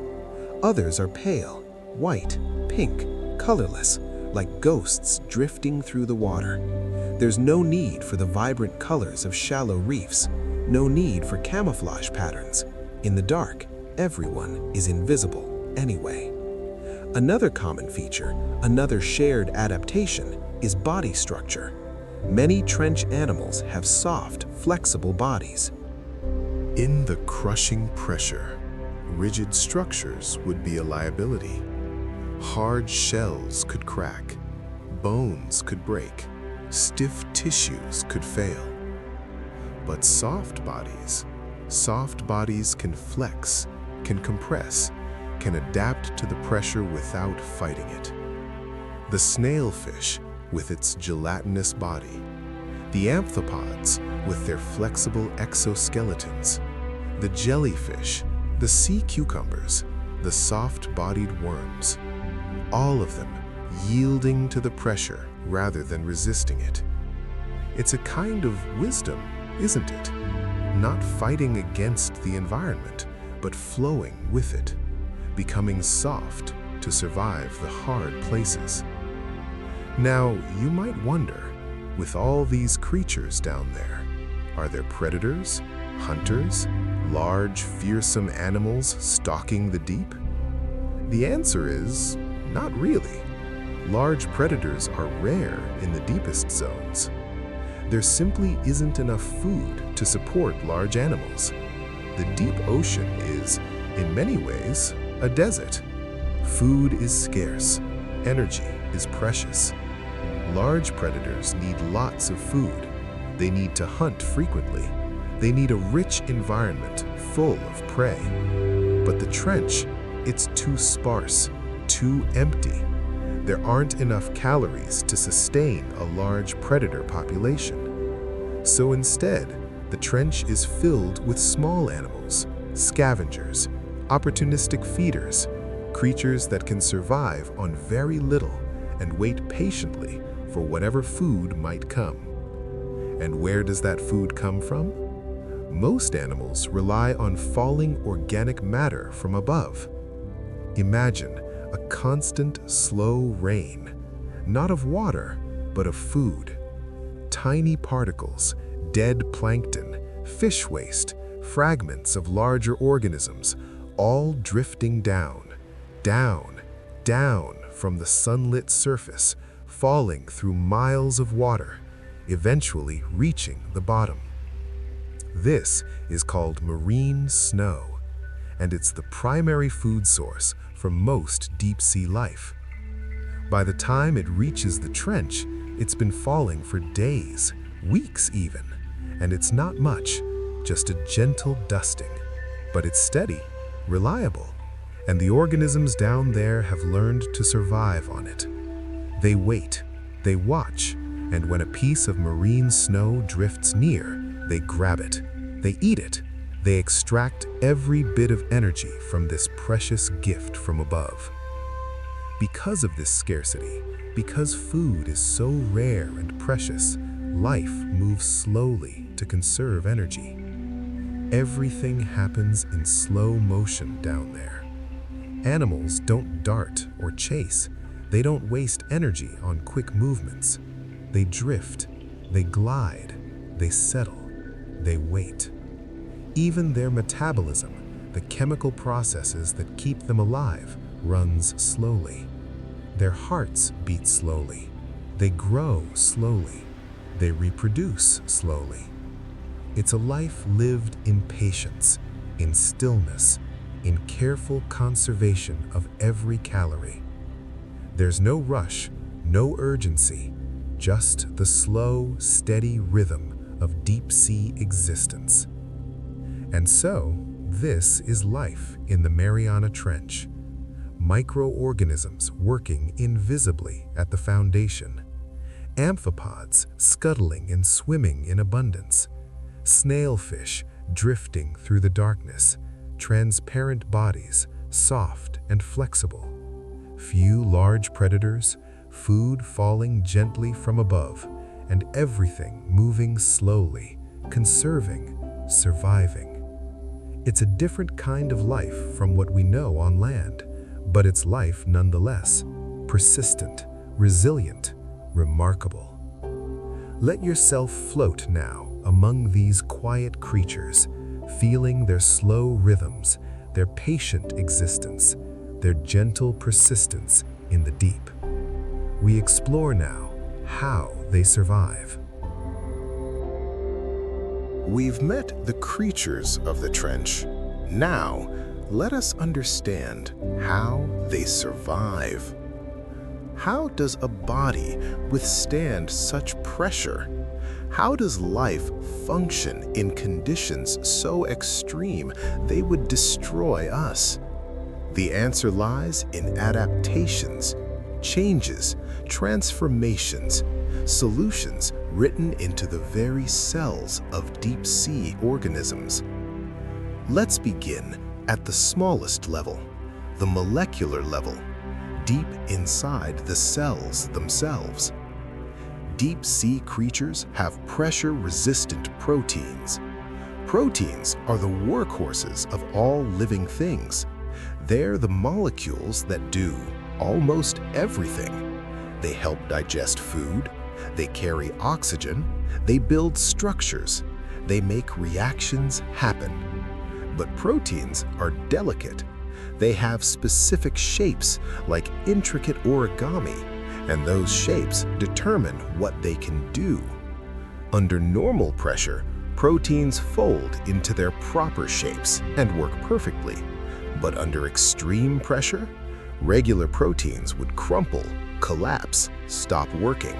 Others are pale, white, pink, colorless, like ghosts drifting through the water. There's no need for the vibrant colors of shallow reefs, no need for camouflage patterns. In the dark, everyone is invisible anyway. Another common feature, another shared adaptation, is body structure. Many trench animals have soft, flexible bodies. In the crushing pressure, rigid structures would be a liability. Hard shells could crack, bones could break, stiff tissues could fail. But soft bodies can flex, can compress, can adapt to the pressure without fighting it. The snailfish with its gelatinous body, the amphipods with their flexible exoskeletons, the jellyfish, the sea cucumbers, the soft-bodied worms, all of them yielding to the pressure rather than resisting it. It's a kind of wisdom, isn't it? Not fighting against the environment, but flowing with it, becoming soft to survive the hard places. Now, you might wonder, with all these creatures down there, are there predators, hunters, large, fearsome animals stalking the deep? The answer is, not really. Large predators are rare in the deepest zones. There simply isn't enough food to support large animals. The deep ocean is, in many ways, a desert. Food is scarce, energy is precious. Large predators need lots of food. They need to hunt frequently. They need a rich environment full of prey. But the trench, it's too sparse, too empty. There aren't enough calories to sustain a large predator population. So instead, the trench is filled with small animals, scavengers, opportunistic feeders, creatures that can survive on very little and wait patiently for whatever food might come. And where does that food come from? Most animals rely on falling organic matter from above. Imagine a constant, slow rain, not of water, but of food. Tiny particles, dead plankton, fish waste, fragments of larger organisms, all drifting down, down, down from the sunlit surface, falling through miles of water, eventually reaching the bottom. This is called marine snow, and it's the primary food source for most deep-sea life. By the time it reaches the trench, it's been falling for days, weeks even, and it's not much, just a gentle dusting. But it's steady, reliable, and the organisms down there have learned to survive on it. They wait, they watch, and when a piece of marine snow drifts near, they grab it, they eat it, they extract every bit of energy from this precious gift from above. Because of this scarcity, because food is so rare and precious, life moves slowly to conserve energy. Everything happens in slow motion down there. Animals don't dart or chase. They don't waste energy on quick movements. They drift, they glide, they settle, they wait. Even their metabolism, the chemical processes that keep them alive, runs slowly. Their hearts beat slowly. They grow slowly. They reproduce slowly. It's a life lived in patience, in stillness, in careful conservation of every calorie. There's no rush, no urgency, just the slow, steady rhythm of deep-sea existence. And so, this is life in the Mariana Trench. Microorganisms working invisibly at the foundation. Amphipods scuttling and swimming in abundance. Snailfish drifting through the darkness. Transparent bodies, soft and flexible. Few large predators, food falling gently from above, and everything moving slowly, conserving, surviving. It's a different kind of life from what we know on land, but it's life nonetheless, persistent, resilient, remarkable. Let yourself float now among these quiet creatures, feeling their slow rhythms, their patient existence, their gentle persistence in the deep. We explore now how they survive. We've met the creatures of the trench. Now, let us understand how they survive. How does a body withstand such pressure? How does life function in conditions so extreme they would destroy us? The answer lies in adaptations, changes, transformations, solutions written into the very cells of deep-sea organisms. Let's begin at the smallest level, the molecular level, deep inside the cells themselves. Deep-sea creatures have pressure-resistant proteins. Proteins are the workhorses of all living things. They're the molecules that do almost everything. They help digest food, they carry oxygen, they build structures, they make reactions happen. But proteins are delicate. They have specific shapes like intricate origami, and those shapes determine what they can do. Under normal pressure, proteins fold into their proper shapes and work perfectly. But under extreme pressure, regular proteins would crumple, collapse, stop working.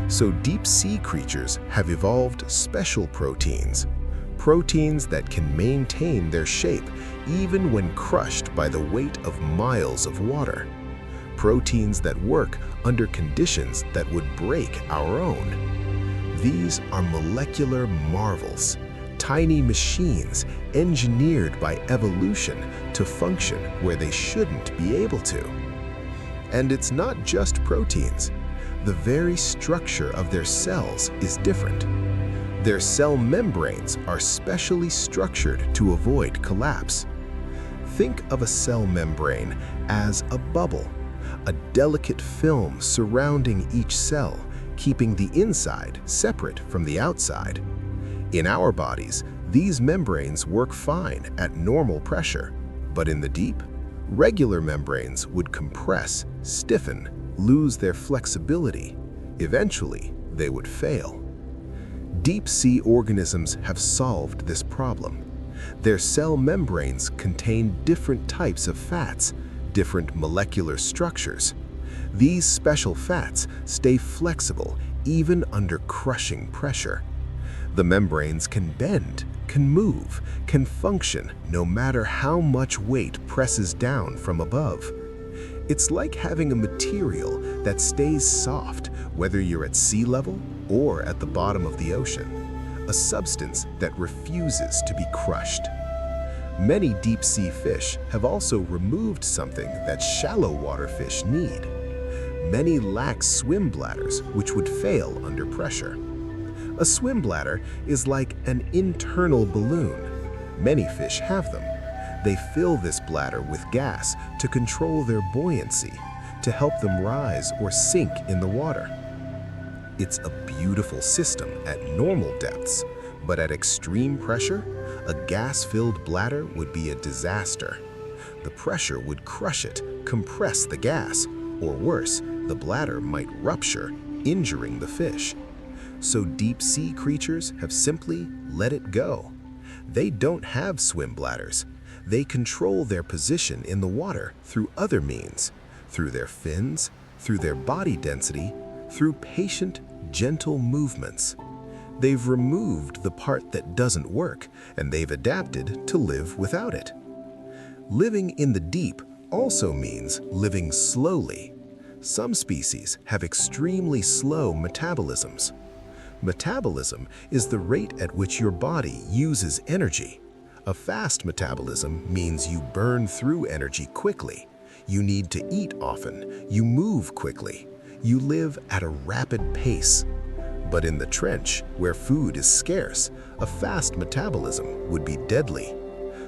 So deep-sea creatures have evolved special proteins, proteins that can maintain their shape even when crushed by the weight of miles of water. Proteins that work under conditions that would break our own. These are molecular marvels, tiny machines engineered by evolution to function where they shouldn't be able to. And it's not just proteins. The very structure of their cells is different. Their cell membranes are specially structured to avoid collapse. Think of a cell membrane as a bubble, a delicate film surrounding each cell, keeping the inside separate from the outside. In our bodies, these membranes work fine at normal pressure, but in the deep, regular membranes would compress, stiffen, lose their flexibility. Eventually, they would fail. Deep-sea organisms have solved this problem. Their cell membranes contain different types of fats, different molecular structures. These special fats stay flexible even under crushing pressure. The membranes can bend, can move, can function no matter how much weight presses down from above. It's like having a material that stays soft whether you're at sea level or at the bottom of the ocean, a substance that refuses to be crushed. Many deep-sea fish have also removed something that shallow water fish need. Many lack swim bladders, which would fail under pressure. A swim bladder is like an internal balloon. Many fish have them. They fill this bladder with gas to control their buoyancy, to help them rise or sink in the water. It's a beautiful system at normal depths, but at extreme pressure, a gas-filled bladder would be a disaster. The pressure would crush it, compress the gas, or worse, the bladder might rupture, injuring the fish. So deep-sea creatures have simply let it go. They don't have swim bladders. They control their position in the water through other means, through their fins, through their body density, through patient, gentle movements. They've removed the part that doesn't work, and they've adapted to live without it. Living in the deep also means living slowly. Some species have extremely slow metabolisms. Metabolism is the rate at which your body uses energy. A fast metabolism means you burn through energy quickly. You need to eat often. You move quickly. You live at a rapid pace. But in the trench, where food is scarce, a fast metabolism would be deadly.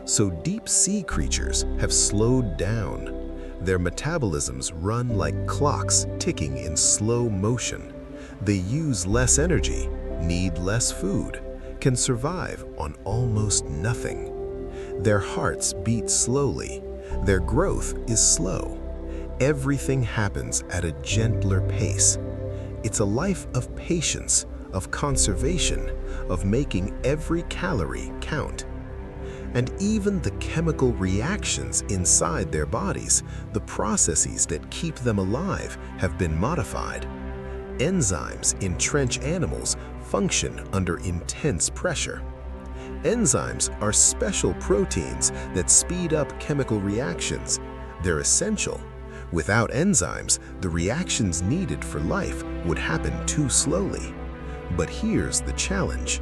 So deep-sea creatures have slowed down. Their metabolisms run like clocks ticking in slow motion. They use less energy, need less food, can survive on almost nothing. Their hearts beat slowly. Their growth is slow. Everything happens at a gentler pace. It's a life of patience, of conservation, of making every calorie count. And even the chemical reactions inside their bodies, the processes that keep them alive, have been modified. Enzymes in trench animals function under intense pressure. Enzymes are special proteins that speed up chemical reactions. They're essential. Without enzymes, the reactions needed for life would happen too slowly. But here's the challenge.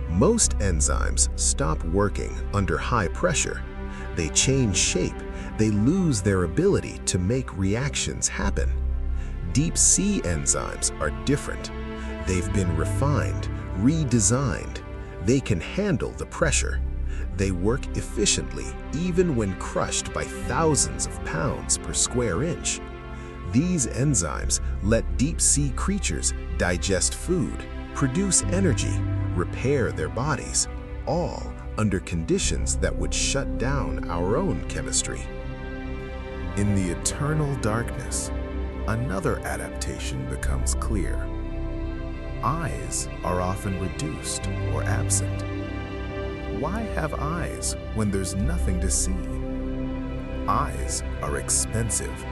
Most enzymes stop working under high pressure. They change shape. They lose their ability to make reactions happen. Deep-sea enzymes are different. They've been refined, redesigned. They can handle the pressure. They work efficiently even when crushed by thousands of pounds per square inch. These enzymes let deep-sea creatures digest food, produce energy, repair their bodies, all under conditions that would shut down our own chemistry. In the eternal darkness, another adaptation becomes clear. Eyes are often reduced or absent. Why have eyes when there's nothing to see? Eyes are expensive.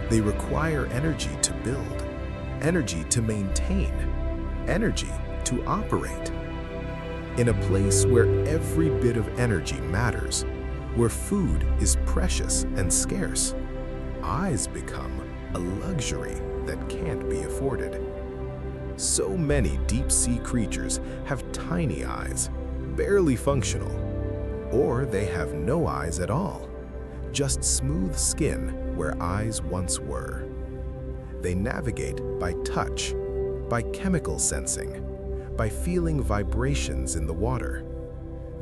They require energy to build, energy to maintain, energy to operate. In a place where every bit of energy matters, where food is precious and scarce, eyes become a luxury that can't be afforded. So many deep-sea creatures have tiny eyes, barely functional, or they have no eyes at all, just smooth skin where eyes once were. They navigate by touch, by chemical sensing, by feeling vibrations in the water.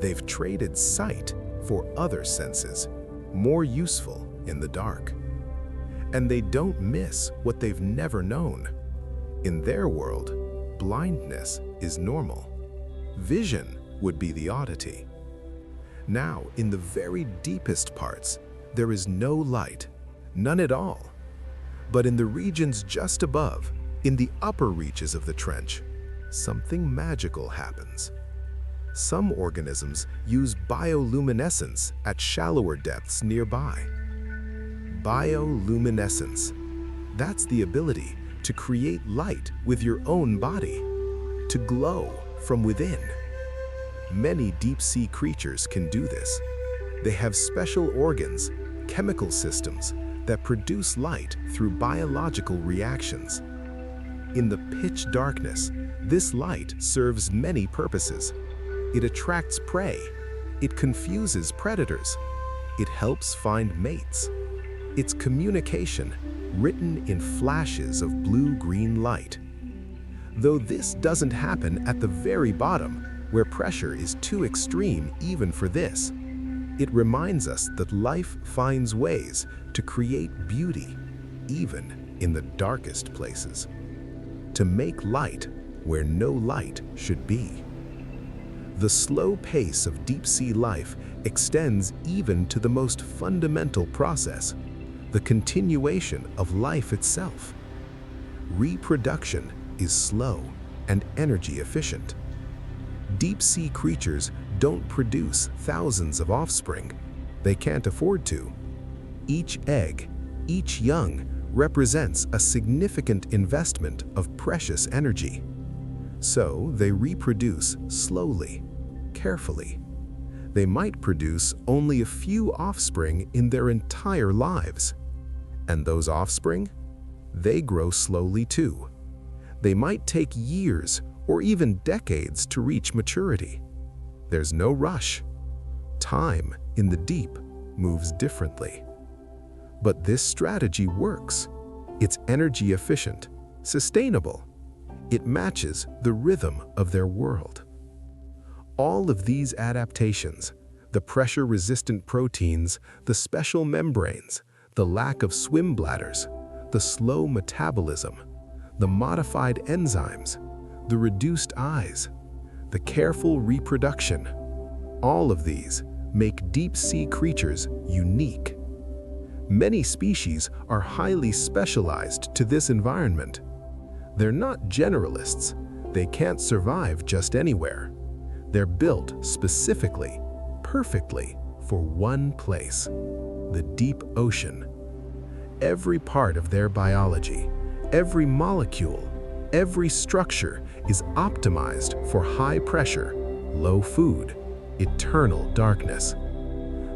They've traded sight for other senses, more useful in the dark. And they don't miss what they've never known. In their world, blindness is normal. Vision would be the oddity. Now, in the very deepest parts, there is no light, none at all. But in the regions just above, in the upper reaches of the trench, something magical happens. Some organisms use bioluminescence at shallower depths nearby. Bioluminescence. That's the ability to create light with your own body, to glow from within. Many deep-sea creatures can do this. They have special organs, chemical systems that produce light through biological reactions. In the pitch darkness, this light serves many purposes. It attracts prey. It confuses predators. It helps find mates. It's communication, written in flashes of blue-green light. Though this doesn't happen at the very bottom, where pressure is too extreme even for this, it reminds us that life finds ways to create beauty, even in the darkest places, to make light where no light should be. The slow pace of deep-sea life extends even to the most fundamental process, the continuation of life itself. Reproduction is slow and energy efficient. Deep-sea creatures don't produce thousands of offspring. They can't afford to. Each egg, each young, represents a significant investment of precious energy. So they reproduce slowly, carefully. They might produce only a few offspring in their entire lives. And those offspring? They grow slowly too. They might take years or even decades to reach maturity. There's no rush. Time in the deep moves differently. But this strategy works. It's energy efficient, sustainable. It matches the rhythm of their world. All of these adaptations, the pressure-resistant proteins, the special membranes, the lack of swim bladders, the slow metabolism, the modified enzymes, the reduced eyes, the careful reproduction, all of these make deep-sea creatures unique. Many species are highly specialized to this environment. They're not generalists. They can't survive just anywhere. They're built specifically, perfectly, for one place, the deep ocean. Every part of their biology, every molecule, every structure is optimized for high pressure, low food, eternal darkness.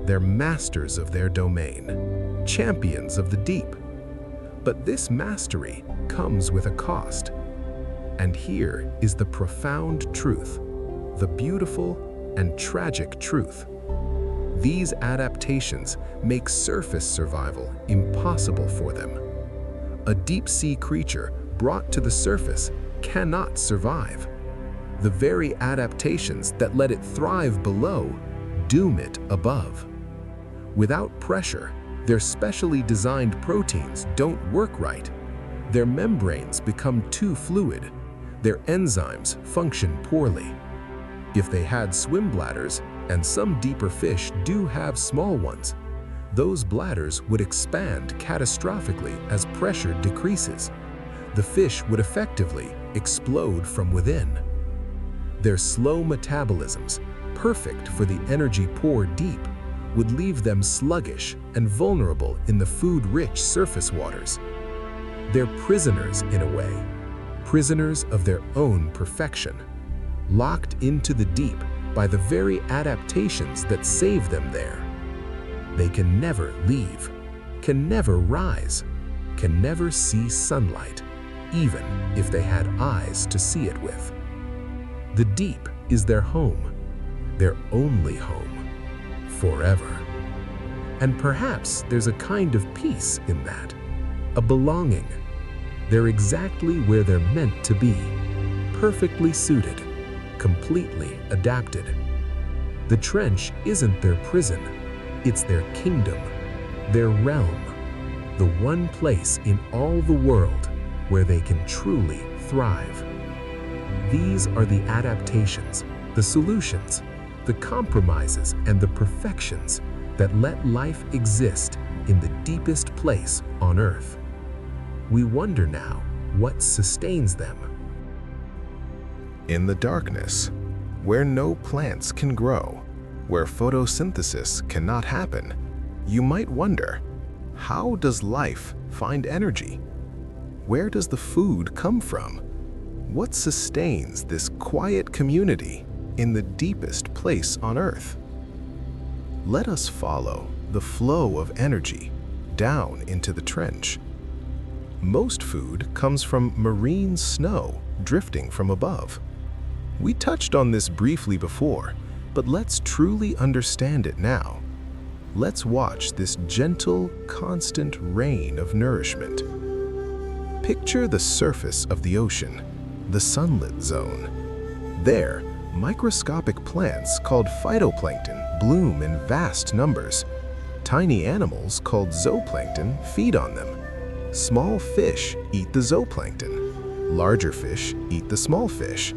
They're masters of their domain, champions of the deep. But this mastery comes with a cost. And here is the profound truth, the beautiful and tragic truth. These adaptations make surface survival impossible for them. A deep-sea creature brought to the surface cannot survive. The very adaptations that let it thrive below doom it above. Without pressure, their specially designed proteins don't work right. Their membranes become too fluid. Their enzymes function poorly. If they had swim bladders, and some deeper fish do have small ones, those bladders would expand catastrophically as pressure decreases. The fish would effectively explode from within. Their slow metabolisms, perfect for the energy-poor deep, would leave them sluggish and vulnerable in the food-rich surface waters. They're prisoners in a way, prisoners of their own perfection, locked into the deep by the very adaptations that save them there. They can never leave, can never rise, can never see sunlight, even if they had eyes to see it with. The deep is their home, their only home, forever. And perhaps there's a kind of peace in that, a belonging. They're exactly where they're meant to be, perfectly suited, completely adapted. The trench isn't their prison, it's their kingdom, their realm, the one place in all the world where they can truly thrive. These are the adaptations, the solutions, the compromises and the perfections that let life exist in the deepest place on Earth. We wonder now what sustains them. In the darkness, where no plants can grow, where photosynthesis cannot happen, you might wonder, how does life find energy? Where does the food come from? What sustains this quiet community in the deepest place on Earth? Let us follow the flow of energy down into the trench. Most food comes from marine snow drifting from above. We touched on this briefly before, but let's truly understand it now. Let's watch this gentle, constant rain of nourishment. Picture the surface of the ocean, the sunlit zone. There, microscopic plants called phytoplankton bloom in vast numbers. Tiny animals called zooplankton feed on them. Small fish eat the zooplankton. Larger fish eat the small fish.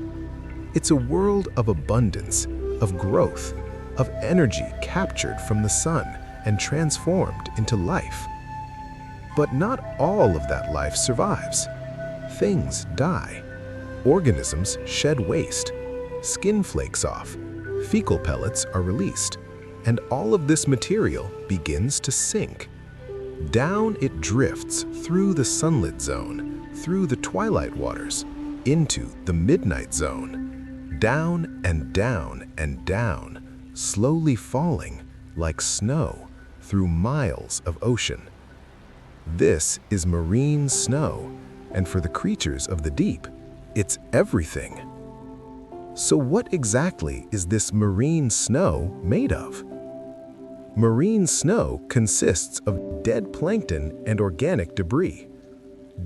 It's a world of abundance, of growth, of energy captured from the sun and transformed into life. But not all of that life survives. Things die. Organisms shed waste. Skin flakes off. Fecal pellets are released. And all of this material begins to sink. Down it drifts through the sunlit zone, through the twilight waters, into the midnight zone. Down and down and down, slowly falling like snow through miles of ocean. This is marine snow, and for the creatures of the deep, it's everything. So what exactly is this marine snow made of? Marine snow consists of dead plankton and organic debris.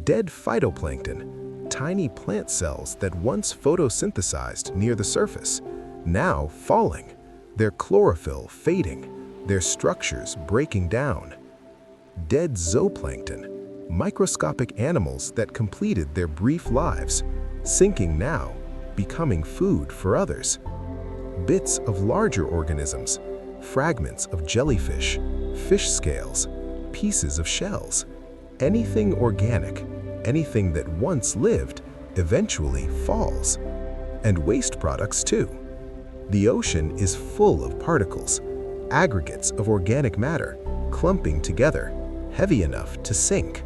Dead phytoplankton, tiny plant cells that once photosynthesized near the surface, now falling, their chlorophyll fading, their structures breaking down. Dead zooplankton, microscopic animals that completed their brief lives, sinking now, becoming food for others. Bits of larger organisms, fragments of jellyfish, fish scales, pieces of shells. Anything organic, anything that once lived, eventually falls. And waste products too. The ocean is full of particles, aggregates of organic matter, clumping together, heavy enough to sink.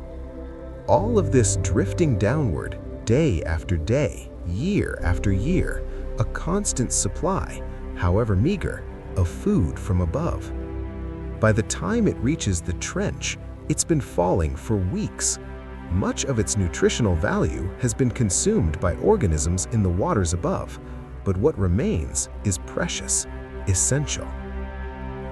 All of this drifting downward, day after day, year after year, a constant supply, however meager, of food from above. By the time it reaches the trench, it's been falling for weeks. Much of its nutritional value has been consumed by organisms in the waters above, but what remains is precious, essential.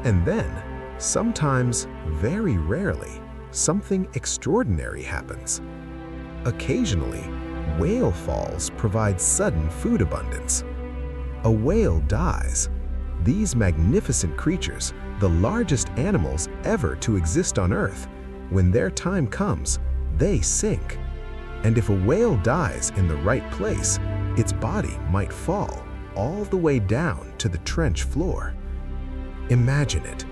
And then, sometimes, very rarely, something extraordinary happens. Occasionally, whale falls provide sudden food abundance. A whale dies. These magnificent creatures, the largest animals ever to exist on Earth, when their time comes, they sink. And if a whale dies in the right place, its body might fall all the way down to the trench floor. Imagine it.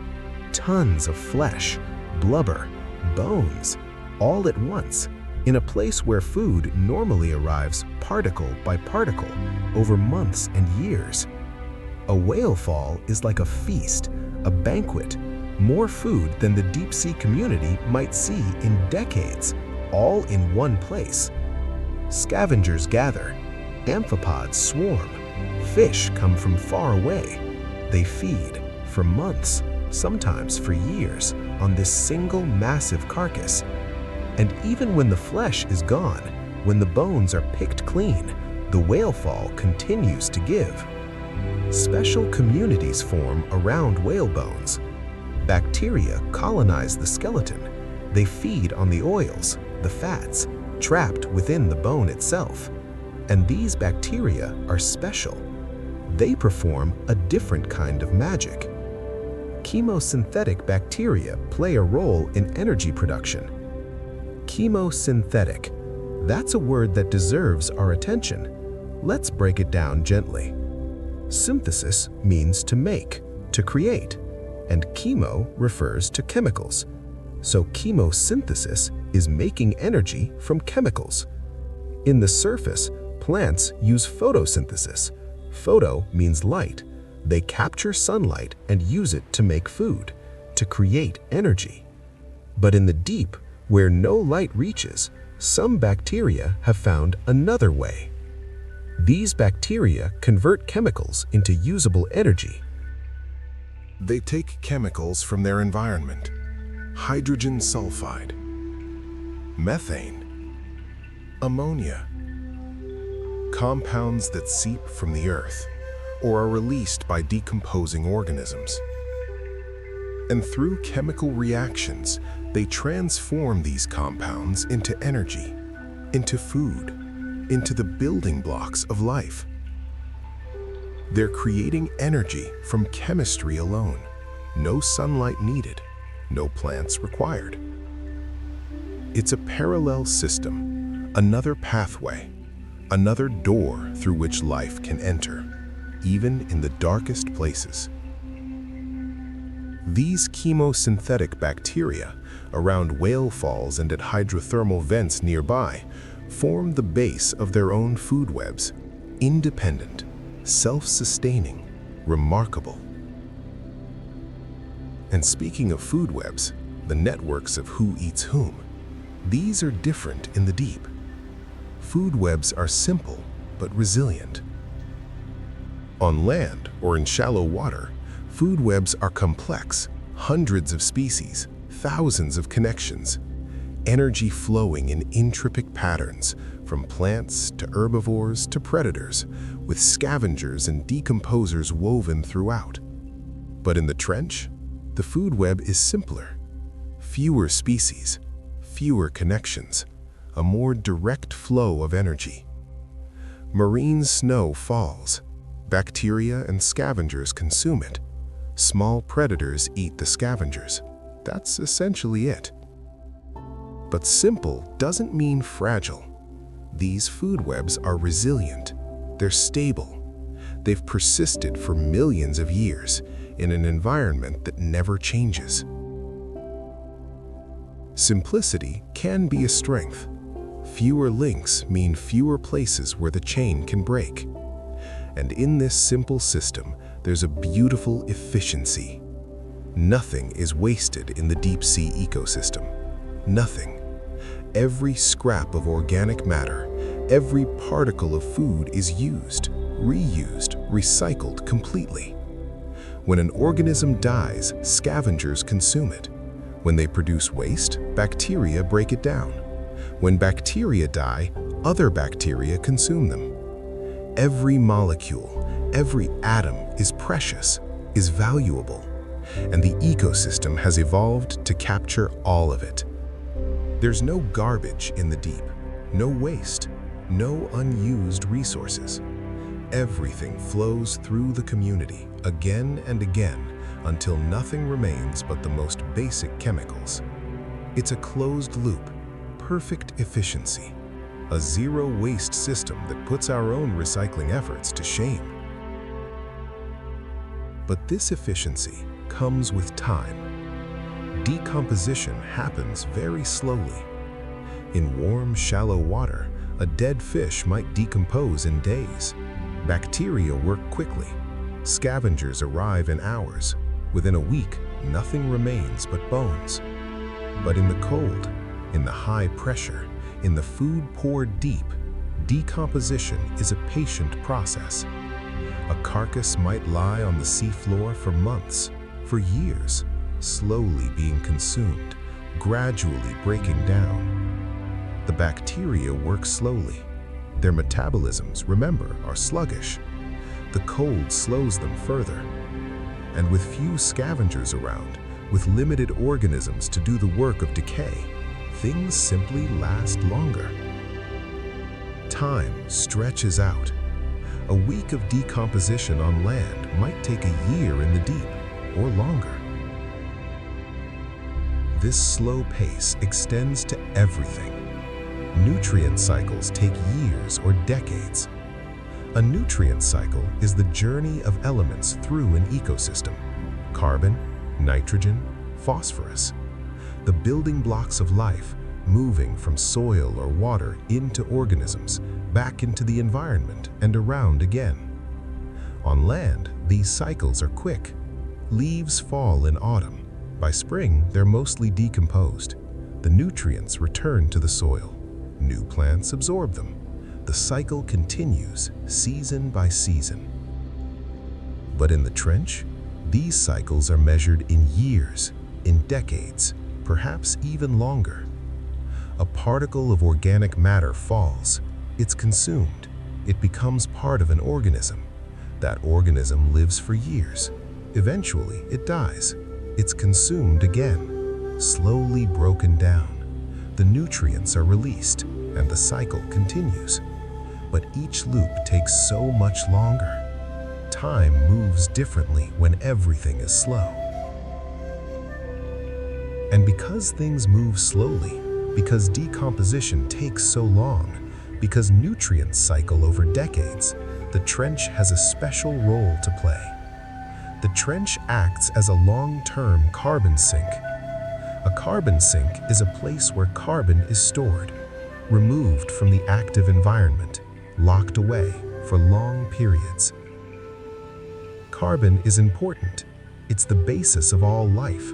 Tons of flesh, blubber, bones, all at once, in a place where food normally arrives particle by particle over months and years. A whale fall is like a feast, a banquet, more food than the deep-sea community might see in decades, all in one place. Scavengers gather, amphipods swarm, fish come from far away. They feed for months, sometimes for years, on this single massive carcass. And even when the flesh is gone, when the bones are picked clean, the whale fall continues to give. Special communities form around whale bones. Bacteria colonize the skeleton. They feed on the oils, the fats, trapped within the bone itself. And these bacteria are special. They perform a different kind of magic. Chemosynthetic bacteria play a role in energy production. Chemosynthetic, that's a word that deserves our attention. Let's break it down gently. Synthesis means to make, to create, and chemo refers to chemicals. So chemosynthesis is making energy from chemicals. In the surface, plants use photosynthesis. Photo means light. They capture sunlight and use it to make food, to create energy. But in the deep, where no light reaches, some bacteria have found another way. These bacteria convert chemicals into usable energy. They take chemicals from their environment: hydrogen sulfide, methane, ammonia, compounds that seep from the earth or are released by decomposing organisms. And through chemical reactions, they transform these compounds into energy, into food, into the building blocks of life. They're creating energy from chemistry alone. No sunlight needed, no plants required. It's a parallel system, another pathway, another door through which life can enter, even in the darkest places. These chemosynthetic bacteria around whale falls and at hydrothermal vents nearby form the base of their own food webs, independent, self-sustaining, remarkable. And speaking of food webs, the networks of who eats whom, these are different in the deep. Food webs are simple but resilient. On land or in shallow water, food webs are complex, hundreds of species, thousands of connections, energy flowing in intricate patterns from plants to herbivores to predators, with scavengers and decomposers woven throughout. But in the trench, the food web is simpler. Fewer species, fewer connections, a more direct flow of energy. Marine snow falls. Bacteria and scavengers consume it. Small predators eat the scavengers. That's essentially it. But simple doesn't mean fragile. These food webs are resilient. They're stable. They've persisted for millions of years in an environment that never changes. Simplicity can be a strength. Fewer links mean fewer places where the chain can break. And in this simple system, there's a beautiful efficiency. Nothing is wasted in the deep sea ecosystem. Nothing. Every scrap of organic matter, every particle of food is used, reused, recycled completely. When an organism dies, scavengers consume it. When they produce waste, bacteria break it down. When bacteria die, other bacteria consume them. Every molecule, every atom is precious, is valuable, and the ecosystem has evolved to capture all of it. There's no garbage in the deep, no waste, no unused resources. Everything flows through the community again and again until nothing remains but the most basic chemicals. It's a closed loop, perfect efficiency, a zero-waste system that puts our own recycling efforts to shame. But this efficiency comes with time. Decomposition happens very slowly. In warm, shallow water, a dead fish might decompose in days. Bacteria work quickly. Scavengers arrive in hours. Within a week, nothing remains but bones. But in the cold, in the high pressure, in the food poured deep, decomposition is a patient process. A carcass might lie on the seafloor for months, for years, slowly being consumed, gradually breaking down. The bacteria work slowly. Their metabolisms, remember, are sluggish. The cold slows them further. And with few scavengers around, with limited organisms to do the work of decay, things simply last longer. Time stretches out. A week of decomposition on land might take a year in the deep, or longer. This slow pace extends to everything. Nutrient cycles take years or decades. A nutrient cycle is the journey of elements through an ecosystem. Carbon, nitrogen, phosphorus. The building blocks of life, moving from soil or water into organisms, back into the environment and around again. On land, these cycles are quick. Leaves fall in autumn. By spring, they're mostly decomposed. The nutrients return to the soil. New plants absorb them. The cycle continues, season by season. But in the trench, these cycles are measured in years, in decades, perhaps even longer. A particle of organic matter falls. It's consumed. It becomes part of an organism. That organism lives for years. Eventually, it dies. It's consumed again, slowly broken down. The nutrients are released, and the cycle continues. But each loop takes so much longer. Time moves differently when everything is slow. And because things move slowly, because decomposition takes so long, because nutrients cycle over decades, the trench has a special role to play. The trench acts as a long-term carbon sink. A carbon sink is a place where carbon is stored, removed from the active environment, locked away for long periods. Carbon is important. It's the basis of all life.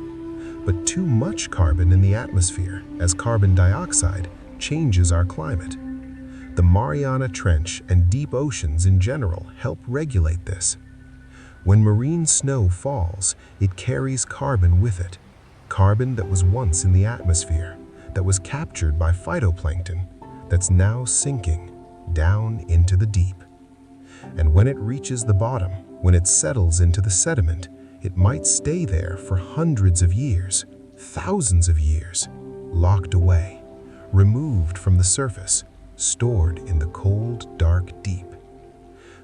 But too much carbon in the atmosphere, as carbon dioxide, changes our climate. The Mariana Trench and deep oceans in general help regulate this. When marine snow falls, it carries carbon with it. Carbon that was once in the atmosphere, that was captured by phytoplankton, that's now sinking down into the deep. And when it reaches the bottom, when it settles into the sediment, it might stay there for hundreds of years, thousands of years, locked away, removed from the surface, stored in the cold, dark deep.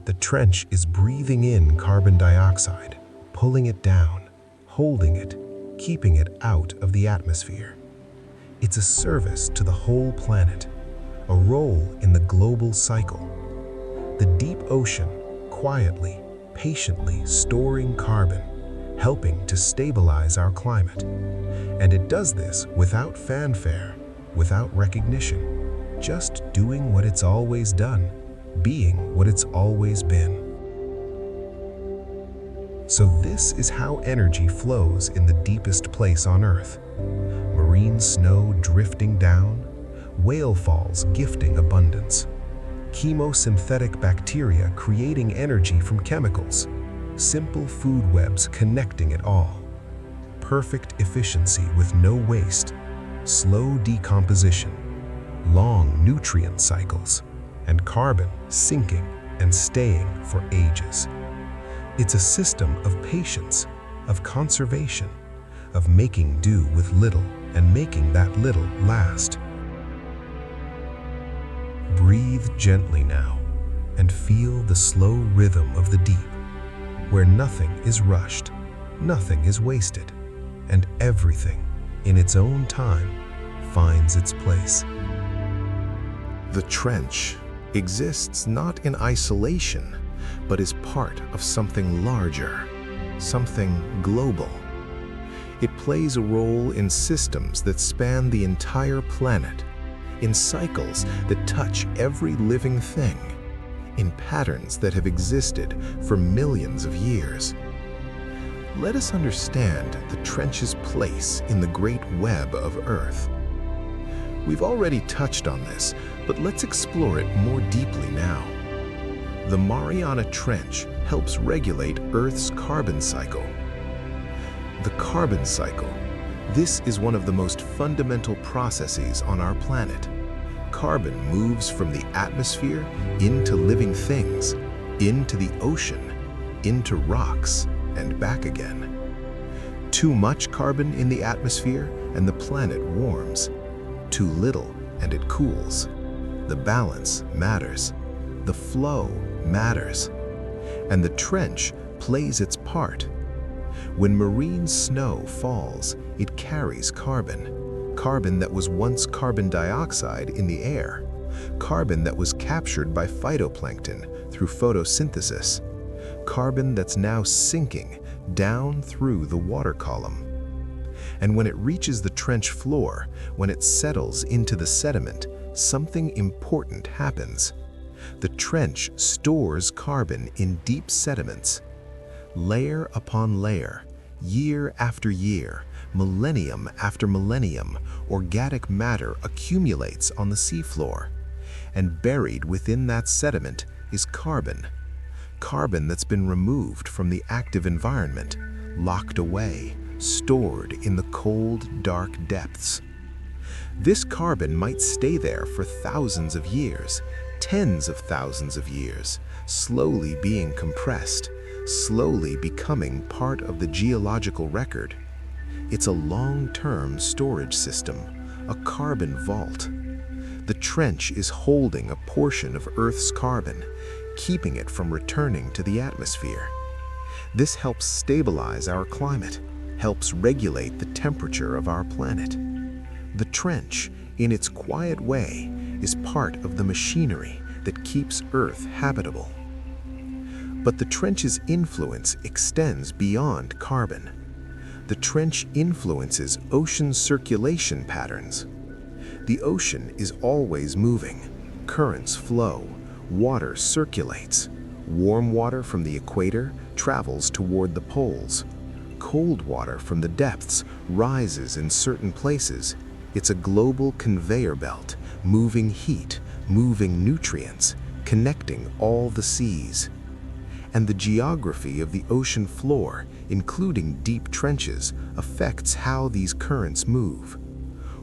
The trench is breathing in carbon dioxide, pulling it down, holding it, keeping it out of the atmosphere. It's a service to the whole planet, a role in the global cycle. The deep ocean, quietly, patiently storing carbon, helping to stabilize our climate. And it does this without fanfare, without recognition, just doing what it's always done, being what it's always been. So this is how energy flows in the deepest place on Earth. Marine snow drifting down, whale falls gifting abundance, chemosynthetic bacteria creating energy from chemicals, simple food webs connecting it all, perfect efficiency with no waste, slow decomposition, long nutrient cycles, and carbon sinking and staying for ages. It's a system of patience, of conservation, of making do with little and making that little last. Breathe gently now and feel the slow rhythm of the deep, where nothing is rushed, nothing is wasted, and everything, in its own time, finds its place. The trench exists not in isolation, but is part of something larger, something global. It plays a role in systems that span the entire planet, in cycles that touch every living thing, in patterns that have existed for millions of years. Let us understand the trench's place in the great web of Earth. We've already touched on this, but let's explore it more deeply now. The Mariana Trench helps regulate Earth's carbon cycle. The carbon cycle. This is one of the most fundamental processes on our planet. Carbon moves from the atmosphere into living things, into the ocean, into rocks, and back again. Too much carbon in the atmosphere and the planet warms. Too little and it cools. The balance matters. The flow matters. And the trench plays its part. When marine snow falls, it carries carbon. Carbon that was once carbon dioxide in the air. Carbon that was captured by phytoplankton through photosynthesis. Carbon that's now sinking down through the water column. And when it reaches the trench floor, when it settles into the sediment, something important happens. The trench stores carbon in deep sediments. Layer upon layer, year after year, millennium after millennium, organic matter accumulates on the seafloor. And buried within that sediment is carbon. Carbon that's been removed from the active environment, locked away, stored in the cold, dark depths. This carbon might stay there for thousands of years, tens of thousands of years, slowly being compressed, slowly becoming part of the geological record. It's a long-term storage system, a carbon vault. The trench is holding a portion of Earth's carbon, keeping it from returning to the atmosphere. This helps stabilize our climate, helps regulate the temperature of our planet. The trench, in its quiet way, is part of the machinery that keeps Earth habitable. But the trench's influence extends beyond carbon. The trench influences ocean circulation patterns. The ocean is always moving. Currents flow. Water circulates. Warm water from the equator travels toward the poles. Cold water from the depths rises in certain places. It's a global conveyor belt, moving heat, moving nutrients, connecting all the seas. And the geography of the ocean floor, including deep trenches, affects how these currents move.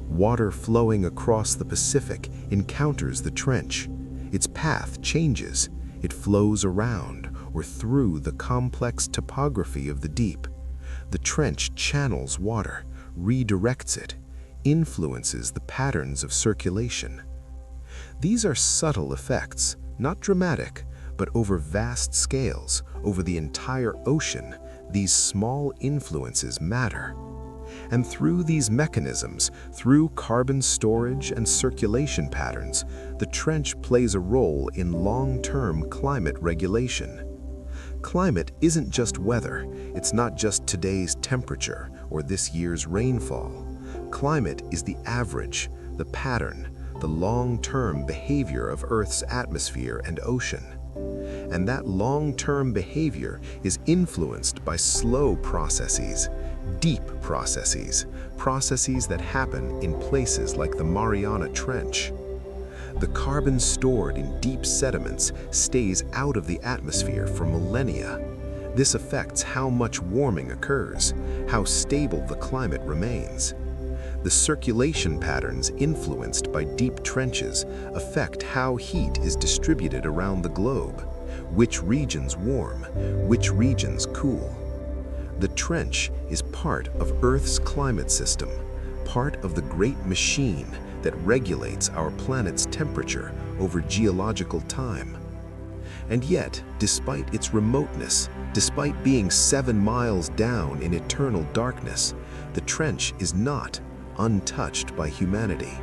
Water flowing across the Pacific encounters the trench. Its path changes. It flows around or through the complex topography of the deep. The trench channels water, redirects it, influences the patterns of circulation. These are subtle effects, not dramatic, but over vast scales, over the entire ocean, these small influences matter. And through these mechanisms, through carbon storage and circulation patterns, the trench plays a role in long-term climate regulation. Climate isn't just weather, it's not just today's temperature or this year's rainfall. Climate is the average, the pattern, the long-term behavior of Earth's atmosphere and ocean. And that long-term behavior is influenced by slow processes, deep processes, processes that happen in places like the Mariana Trench. The carbon stored in deep sediments stays out of the atmosphere for millennia. This affects how much warming occurs, how stable the climate remains. The circulation patterns influenced by deep trenches affect how heat is distributed around the globe, which regions warm, which regions cool. The trench is part of Earth's climate system, part of the great machine that regulates our planet's temperature over geological time. And yet, despite its remoteness, despite being 7 miles down in eternal darkness, the trench is not untouched by humanity.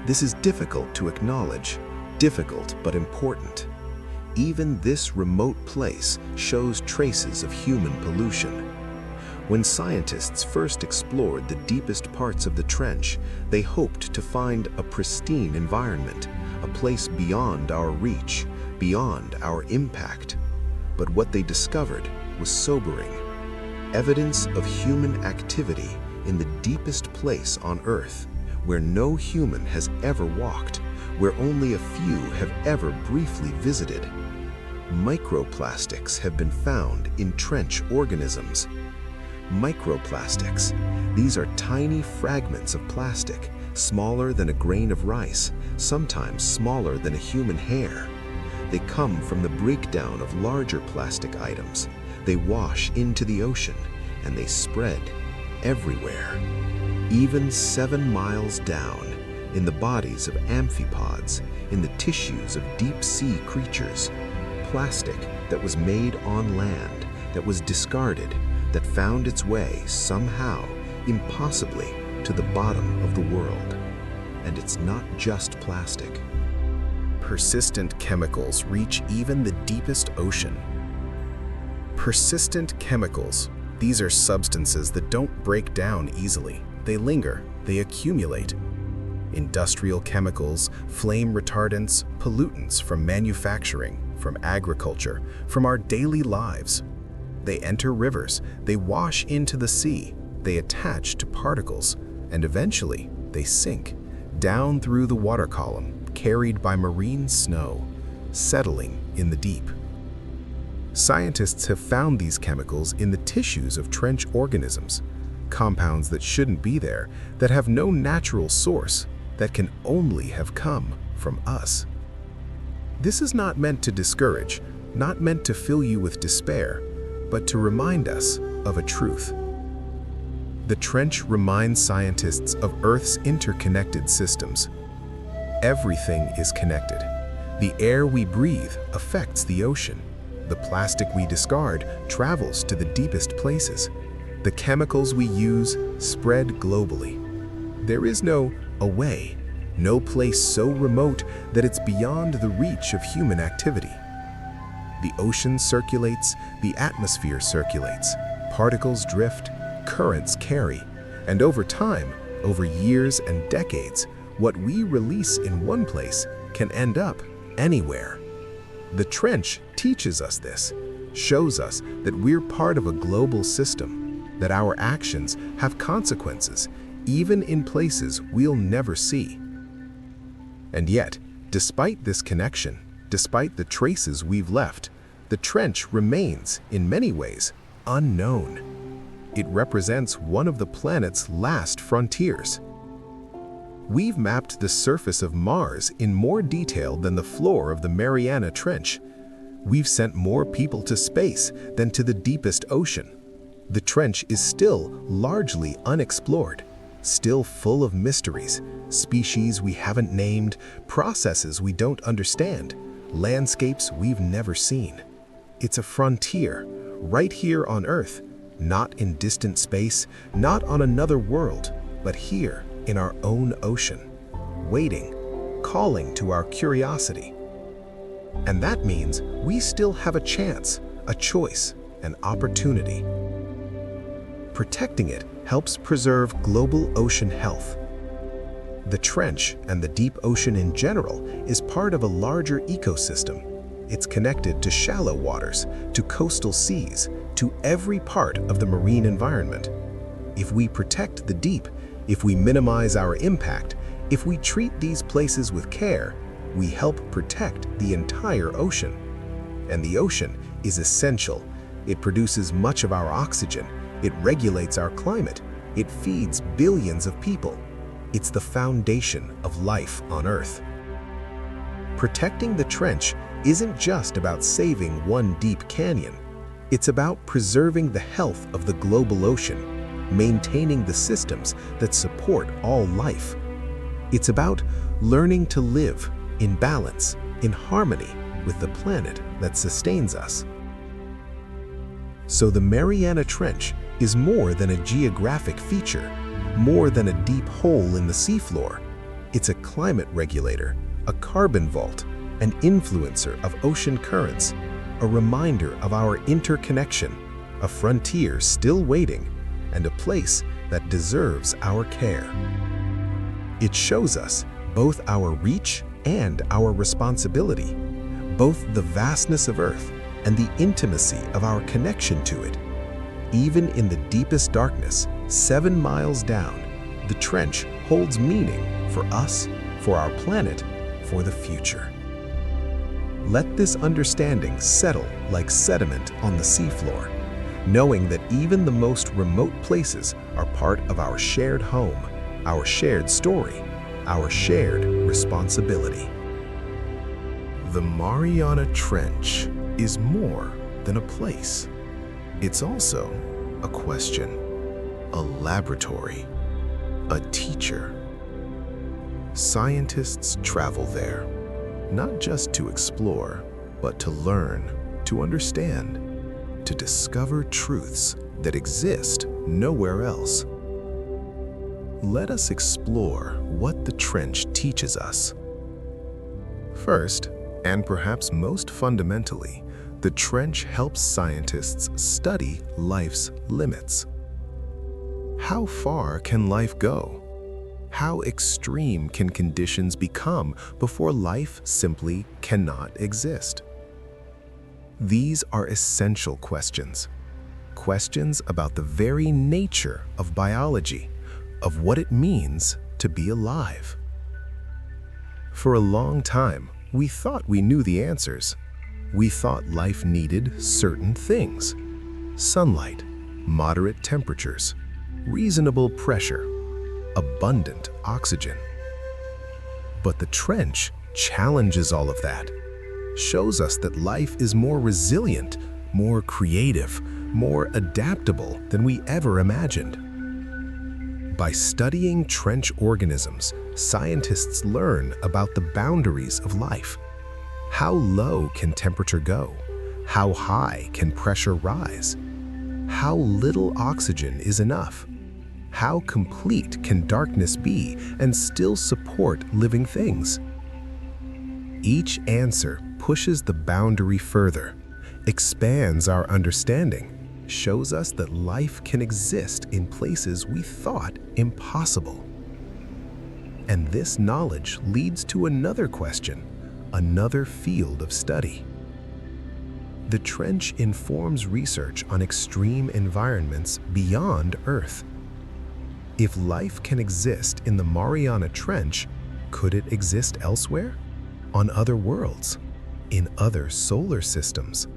This is difficult to acknowledge, difficult but important. Even this remote place shows traces of human pollution. When scientists first explored the deepest parts of the trench, they hoped to find a pristine environment, a place beyond our reach, beyond our impact. But what they discovered was sobering. Evidence of human activity in the deepest place on Earth, where no human has ever walked, where only a few have ever briefly visited. Microplastics have been found in trench organisms. Microplastics, these are tiny fragments of plastic, smaller than a grain of rice, sometimes smaller than a human hair. They come from the breakdown of larger plastic items. They wash into the ocean, and they spread everywhere. Even 7 miles down, in the bodies of amphipods, in the tissues of deep-sea creatures. Plastic that was made on land, that was discarded, that found its way somehow, impossibly, to the bottom of the world. And it's not just plastic. Persistent chemicals reach even the deepest ocean. Persistent chemicals. These are substances that don't break down easily. They linger, they accumulate. Industrial chemicals, flame retardants, pollutants from manufacturing, from agriculture, from our daily lives. They enter rivers, they wash into the sea, they attach to particles, and eventually they sink down through the water column, carried by marine snow, settling in the deep. Scientists have found these chemicals in the tissues of trench organisms, compounds that shouldn't be there, that have no natural source, that can only have come from us. This is not meant to discourage, not meant to fill you with despair, but to remind us of a truth. The trench reminds scientists of Earth's interconnected systems. Everything is connected. The air we breathe affects the ocean. The plastic we discard travels to the deepest places. The chemicals we use spread globally. There is no away, no place so remote that it's beyond the reach of human activity. The ocean circulates, the atmosphere circulates, particles drift, currents carry, and over time, over years and decades, what we release in one place can end up anywhere. The trench teaches us this, shows us that we're part of a global system, that our actions have consequences, even in places we'll never see. And yet, despite this connection, despite the traces we've left, the trench remains, in many ways, unknown. It represents one of the planet's last frontiers. We've mapped the surface of Mars in more detail than the floor of the Mariana Trench. We've sent more people to space than to the deepest ocean. The trench is still largely unexplored. still full of mysteries, species we haven't named, processes we don't understand, landscapes we've never seen. It's a frontier, right here on Earth, not in distant space, not on another world, but here in our own ocean, waiting, calling to our curiosity. And that means we still have a chance, a choice, an opportunity. Protecting it helps preserve global ocean health. The trench and the deep ocean in general is part of a larger ecosystem. It's connected to shallow waters, to coastal seas, to every part of the marine environment. If we protect the deep, if we minimize our impact, if we treat these places with care, we help protect the entire ocean. And the ocean is essential. It produces much of our oxygen. It regulates our climate. It feeds billions of people. It's the foundation of life on Earth. Protecting the trench isn't just about saving one deep canyon. It's about preserving the health of the global ocean, maintaining the systems that support all life. It's about learning to live in balance, in harmony with the planet that sustains us. So the Mariana Trench is more than a geographic feature, more than a deep hole in the seafloor. It's a climate regulator, a carbon vault, an influencer of ocean currents, a reminder of our interconnection, a frontier still waiting, and a place that deserves our care. It shows us both our reach and our responsibility, both the vastness of Earth and the intimacy of our connection to it. Even in the deepest darkness, 7 miles down, the trench holds meaning for us, for our planet, for the future. Let this understanding settle like sediment on the seafloor, knowing that even the most remote places are part of our shared home, our shared story, our shared responsibility. The Mariana Trench is more than a place. It's also a question, a laboratory, a teacher. Scientists travel there, not just to explore, but to learn, to understand, to discover truths that exist nowhere else. Let us explore what the trench teaches us. First, and perhaps most fundamentally, the trench helps scientists study life's limits. How far can life go? How extreme can conditions become before life simply cannot exist? These are essential questions. Questions about the very nature of biology, of what it means to be alive. For a long time, we thought we knew the answers. We thought life needed certain things: sunlight, moderate temperatures, reasonable pressure, abundant oxygen. But the trench challenges all of that, shows us that life is more resilient, more creative, more adaptable than we ever imagined. By studying trench organisms, scientists learn about the boundaries of life. How low can temperature go? How high can pressure rise? How little oxygen is enough? How complete can darkness be and still support living things? Each answer pushes the boundary further, expands our understanding, shows us that life can exist in places we thought impossible. And this knowledge leads to another question, another field of study. The trench informs research on extreme environments beyond Earth. If life can exist in the Mariana Trench, could it exist elsewhere? On other worlds? In other solar systems?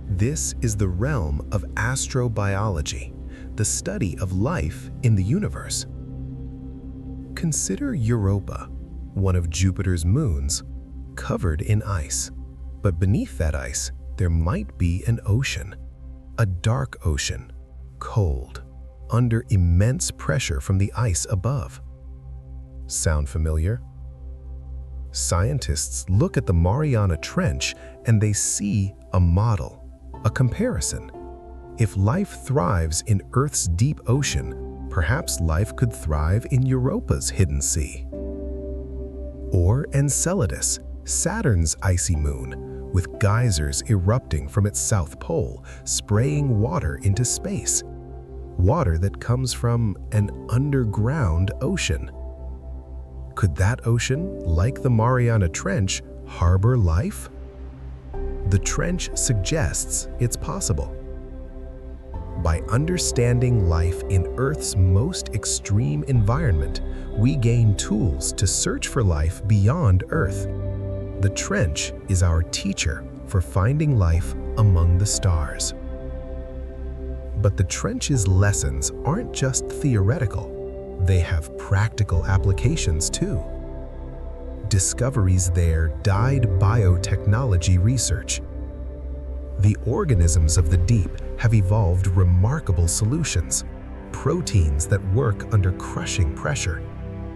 This is the realm of astrobiology, the study of life in the universe. Consider Europa, one of Jupiter's moons, covered in ice. But beneath that ice, there might be an ocean, a dark ocean, cold, under immense pressure from the ice above. Sound familiar? Scientists look at the Mariana Trench and they see a model, a comparison. If life thrives in Earth's deep ocean, perhaps life could thrive in Europa's hidden sea. Or Enceladus, Saturn's icy moon, with geysers erupting from its south pole, spraying water into space. Water that comes from an underground ocean. Could that ocean, like the Mariana Trench, harbor life? The trench suggests it's possible. By understanding life in Earth's most extreme environment, we gain tools to search for life beyond Earth. The trench is our teacher for finding life among the stars. But the trench's lessons aren't just theoretical. They have practical applications too. Discoveries there guide biotechnology research. The organisms of the deep have evolved remarkable solutions. Proteins that work under crushing pressure,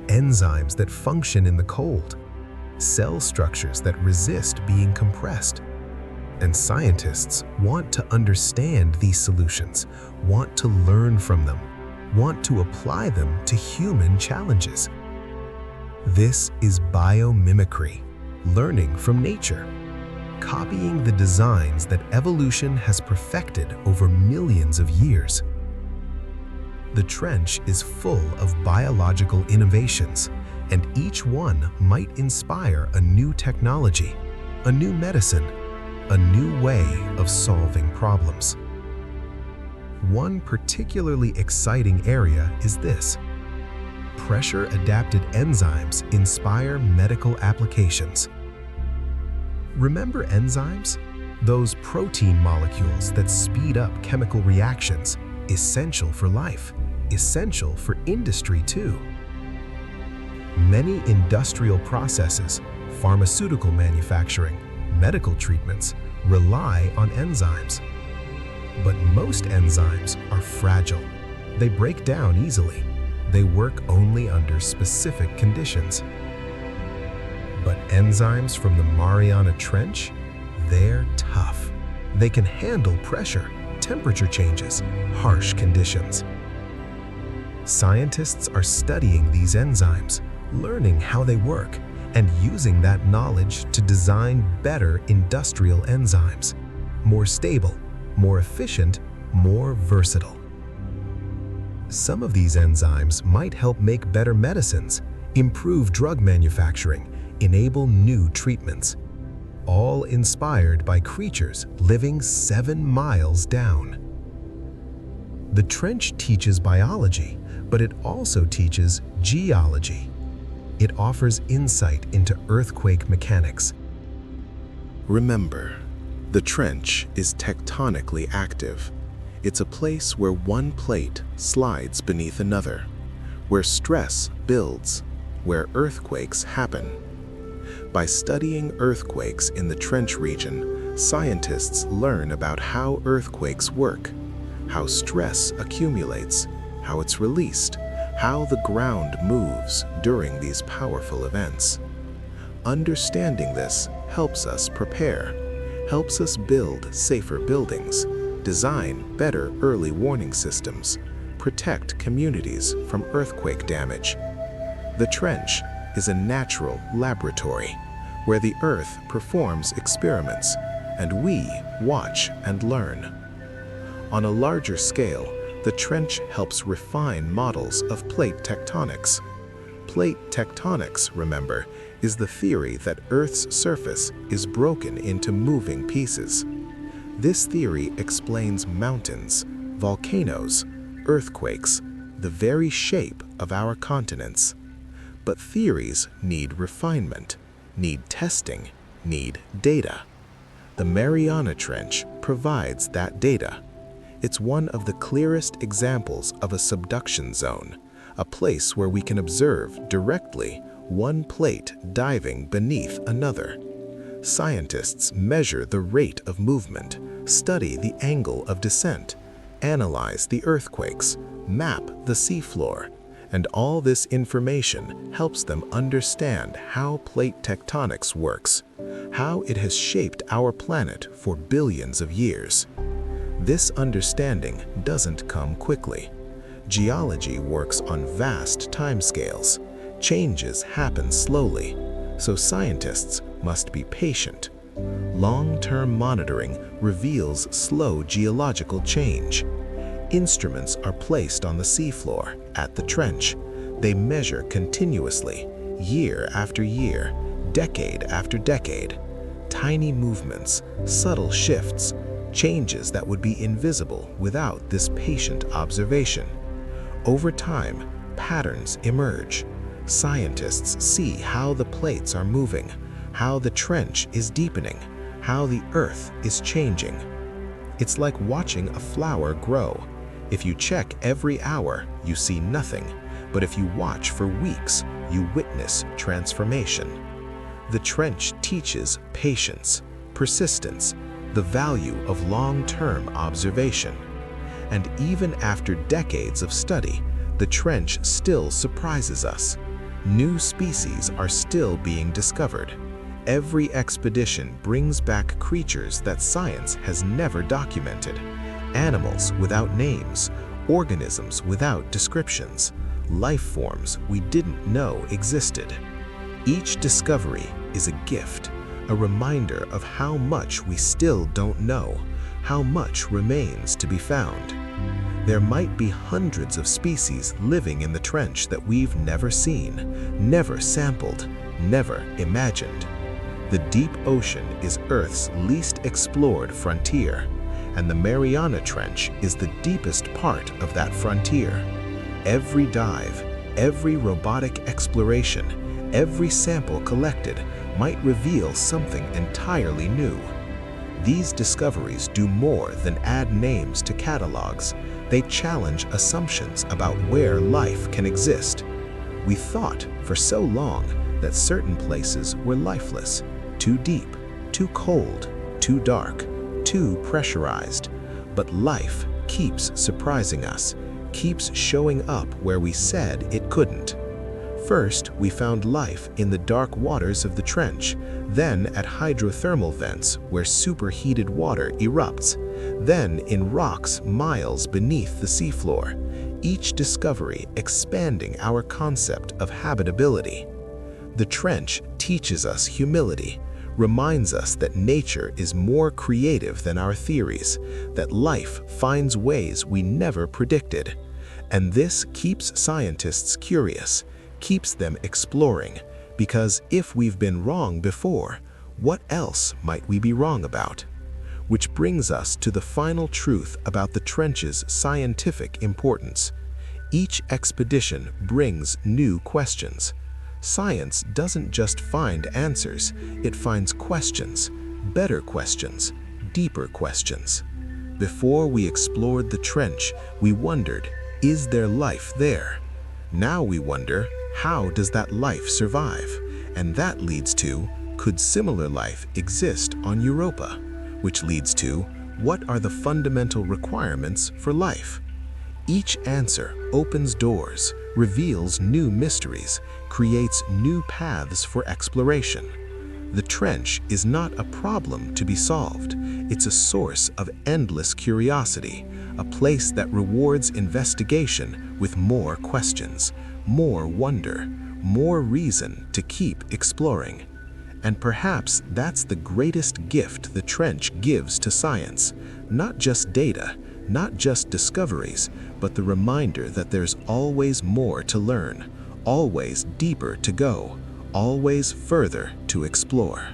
enzymes that function in the cold, cell structures that resist being compressed. And scientists want to understand these solutions, want to learn from them, want to apply them to human challenges. This is biomimicry, learning from nature, copying the designs that evolution has perfected over millions of years. The trench is full of biological innovations, and each one might inspire a new technology, a new medicine, a new way of solving problems. One particularly exciting area is this. Pressure-adapted enzymes inspire medical applications. Remember enzymes? Those protein molecules that speed up chemical reactions, essential for life, essential for industry too. Many industrial processes, pharmaceutical manufacturing, medical treatments rely on enzymes. But most enzymes are fragile. They break down easily. They work only under specific conditions. But enzymes from the Mariana Trench, they're tough. They can handle pressure, temperature changes, harsh conditions. Scientists are studying these enzymes, learning how they work, and using that knowledge to design better industrial enzymes, more stable, more efficient, more versatile. Some of these enzymes might help make better medicines, improve drug manufacturing, enable new treatments, all inspired by creatures living 7 miles down. The trench teaches biology, but it also teaches geology. It offers insight into earthquake mechanics. Remember, the trench is tectonically active. It's a place where one plate slides beneath another, where stress builds, where earthquakes happen. By studying earthquakes in the trench region, scientists learn about how earthquakes work, how stress accumulates, how it's released, how the ground moves during these powerful events. Understanding this helps us prepare, helps us build safer buildings, design better early warning systems, protect communities from earthquake damage. The trench is a natural laboratory where the earth performs experiments and we watch and learn. On a larger scale, the trench helps refine models of plate tectonics. Plate tectonics, remember, is the theory that Earth's surface is broken into moving pieces. This theory explains mountains, volcanoes, earthquakes, the very shape of our continents. But theories need refinement, need testing, need data. The Mariana Trench provides that data. It's one of the clearest examples of a subduction zone, a place where we can observe directly one plate diving beneath another. Scientists measure the rate of movement, study the angle of descent, analyze the earthquakes, map the seafloor, and all this information helps them understand how plate tectonics works, how it has shaped our planet for billions of years. This understanding doesn't come quickly. Geology works on vast timescales. Changes happen slowly, so scientists must be patient. Long-term monitoring reveals slow geological change. Instruments are placed on the seafloor at the trench. They measure continuously, year after year, decade after decade. Tiny movements, subtle shifts, changes that would be invisible without this patient observation. Over time, patterns emerge. Scientists see how the plates are moving, how the trench is deepening, how the earth is changing. It's like watching a flower grow. If you check every hour, you see nothing, but if you watch for weeks, you witness transformation. The trench teaches patience, persistence, the value of long-term observation. And even after decades of study, the trench still surprises us. New species are still being discovered. Every expedition brings back creatures that science has never documented. Animals without names, organisms without descriptions, life forms we didn't know existed. Each discovery is a gift, a reminder of how much we still don't know, how much remains to be found. There might be hundreds of species living in the trench that we've never seen, never sampled, never imagined. The deep ocean is Earth's least explored frontier, and the Mariana Trench is the deepest part of that frontier. Every dive, every robotic exploration, every sample collected might reveal something entirely new. These discoveries do more than add names to catalogs. They challenge assumptions about where life can exist. We thought for so long that certain places were lifeless, too deep, too cold, too dark, too pressurized. But life keeps surprising us, keeps showing up where we said it couldn't. First, we found life in the dark waters of the trench, then at hydrothermal vents where superheated water erupts, then in rocks miles beneath the seafloor, each discovery expanding our concept of habitability. The trench teaches us humility, reminds us that nature is more creative than our theories, that life finds ways we never predicted. And this keeps scientists curious, keeps them exploring, because if we've been wrong before, what else might we be wrong about? Which brings us to the final truth about the trench's scientific importance. Each expedition brings new questions. Science doesn't just find answers, it finds questions, better questions, deeper questions. Before we explored the trench, we wondered, is there life there? Now we wonder, how does that life survive? And that leads to, could similar life exist on Europa? Which leads to, what are the fundamental requirements for life? Each answer opens doors, reveals new mysteries, creates new paths for exploration. The trench is not a problem to be solved. It's a source of endless curiosity, a place that rewards investigation with more questions, more wonder, more reason to keep exploring. And perhaps that's the greatest gift the trench gives to science, not just data, not just discoveries, but the reminder that there's always more to learn, always deeper to go, always further to explore.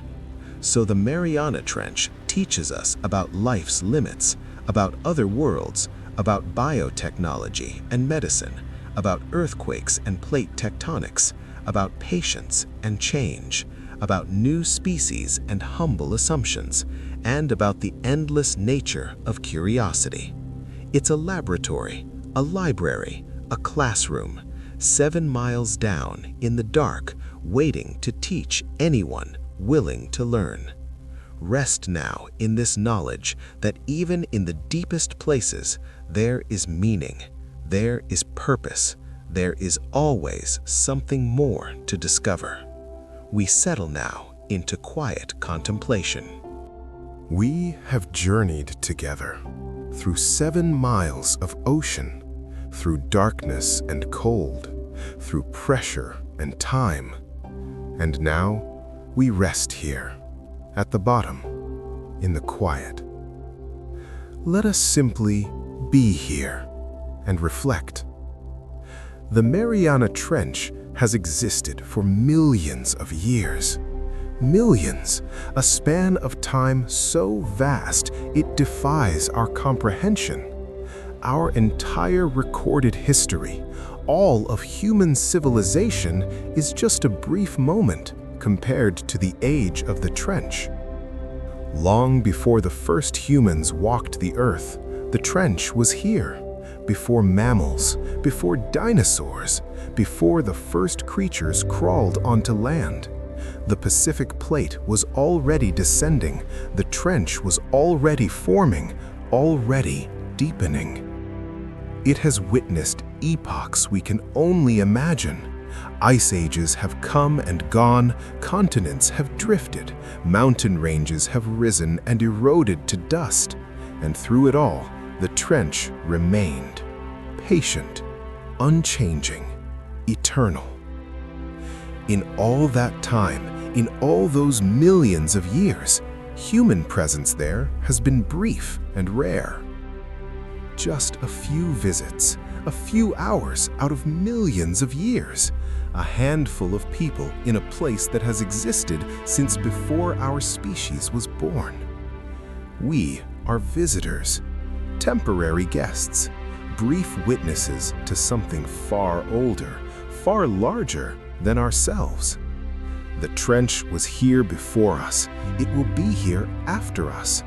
So the Mariana Trench teaches us about life's limits, about other worlds, about biotechnology and medicine, about earthquakes and plate tectonics, about patience and change, about new species and humble assumptions, and about the endless nature of curiosity. It's a laboratory, a library, a classroom, 7 miles down in the dark, waiting to teach anyone willing to learn. Rest now in this knowledge that even in the deepest places, there is meaning, There is purpose. There is always something more to discover. We settle now into quiet contemplation. We have journeyed together through 7 miles of ocean, through darkness and cold, through pressure and time. And now we rest here, at the bottom, in the quiet. Let us simply be here and reflect. The Mariana Trench has existed for millions of years. Millions, a span of time so vast it defies our comprehension. Our entire recorded history, all of human civilization, is just a brief moment compared to the age of the trench. Long before the first humans walked the earth, the trench was here. Before mammals, before dinosaurs, before the first creatures crawled onto land. The Pacific Plate was already descending, the trench was already forming, already deepening. It has witnessed epochs we can only imagine. Ice ages have come and gone, continents have drifted, mountain ranges have risen and eroded to dust, and through it all, the trench remained, patient, unchanging, eternal. In all that time, in all those millions of years, human presence there has been brief and rare. Just a few visits, a few hours out of millions of years, a handful of people in a place that has existed since before our species was born. We are visitors, temporary guests, brief witnesses to something far older, far larger than ourselves. The trench was here before us. It will be here after us.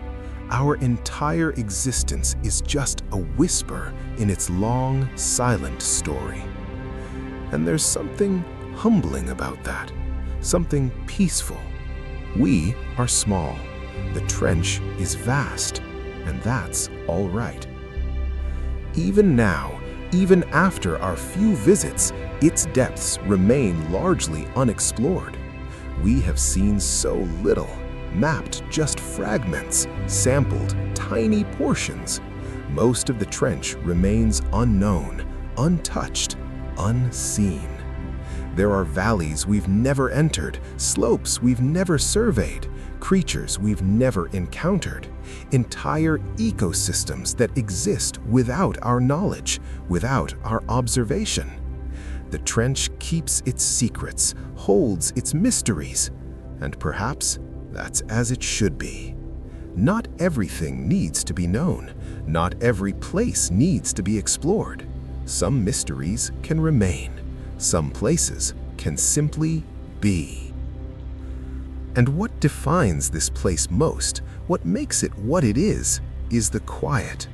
Our entire existence is just a whisper in its long, silent story. And there's something humbling about that, something peaceful. We are small. The trench is vast, and that's all right. Even now, even after our few visits, its depths remain largely unexplored. We have seen so little, mapped just fragments, sampled tiny portions. Most of the trench remains unknown, untouched, unseen. There are valleys we've never entered, slopes we've never surveyed, creatures we've never encountered, entire ecosystems that exist without our knowledge, without our observation. The trench keeps its secrets, holds its mysteries, and perhaps that's as it should be. Not everything needs to be known. Not every place needs to be explored. Some mysteries can remain. Some places can simply be. And what defines this place most, what makes it what it is the quiet.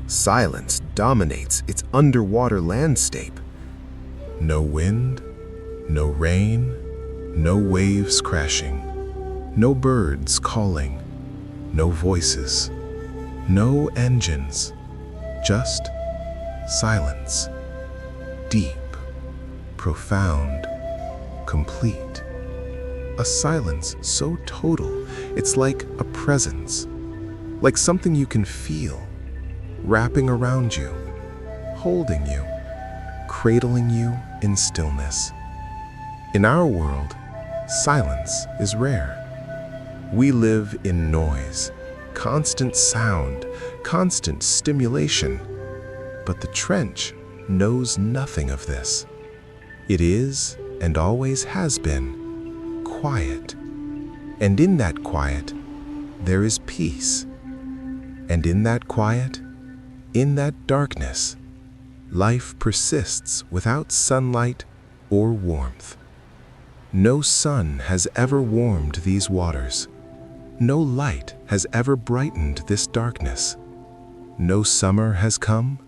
Silence dominates its underwater landscape. No wind, no rain, no waves crashing, no birds calling, no voices, no engines, just silence, deep, profound, complete. A silence so total, it's like a presence, like something you can feel, wrapping around you, holding you, cradling you in stillness. In our world, silence is rare. We live in noise, constant sound, constant stimulation. But the trench knows nothing of this. It is, and always has been, quiet. And in that quiet, there is peace. And in that quiet, in that darkness, life persists without sunlight or warmth. No sun has ever warmed these waters. No light has ever brightened this darkness. No summer has come.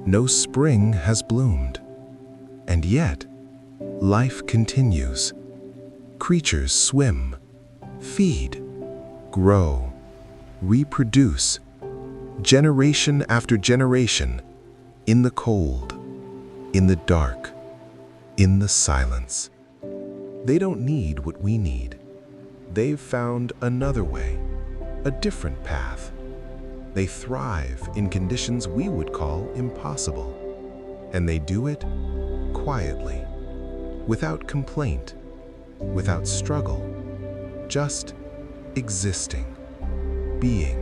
No spring has bloomed. And yet, life continues. Creatures swim, feed, grow, reproduce. Generation after generation, in the cold, in the dark, in the silence. They don't need what we need. They've found another way, a different path. They thrive in conditions we would call impossible. And they do it quietly, without complaint, without struggle, just existing, being,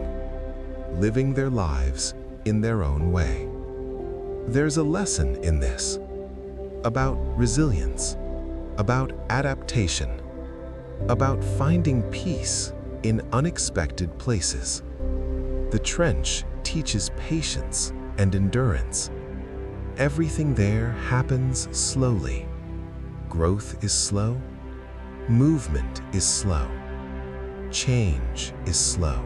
living their lives in their own way. There's a lesson in this, about resilience, about adaptation, about finding peace in unexpected places. The trench teaches patience and endurance. Everything there happens slowly. Growth is slow. Movement is slow. Change is slow.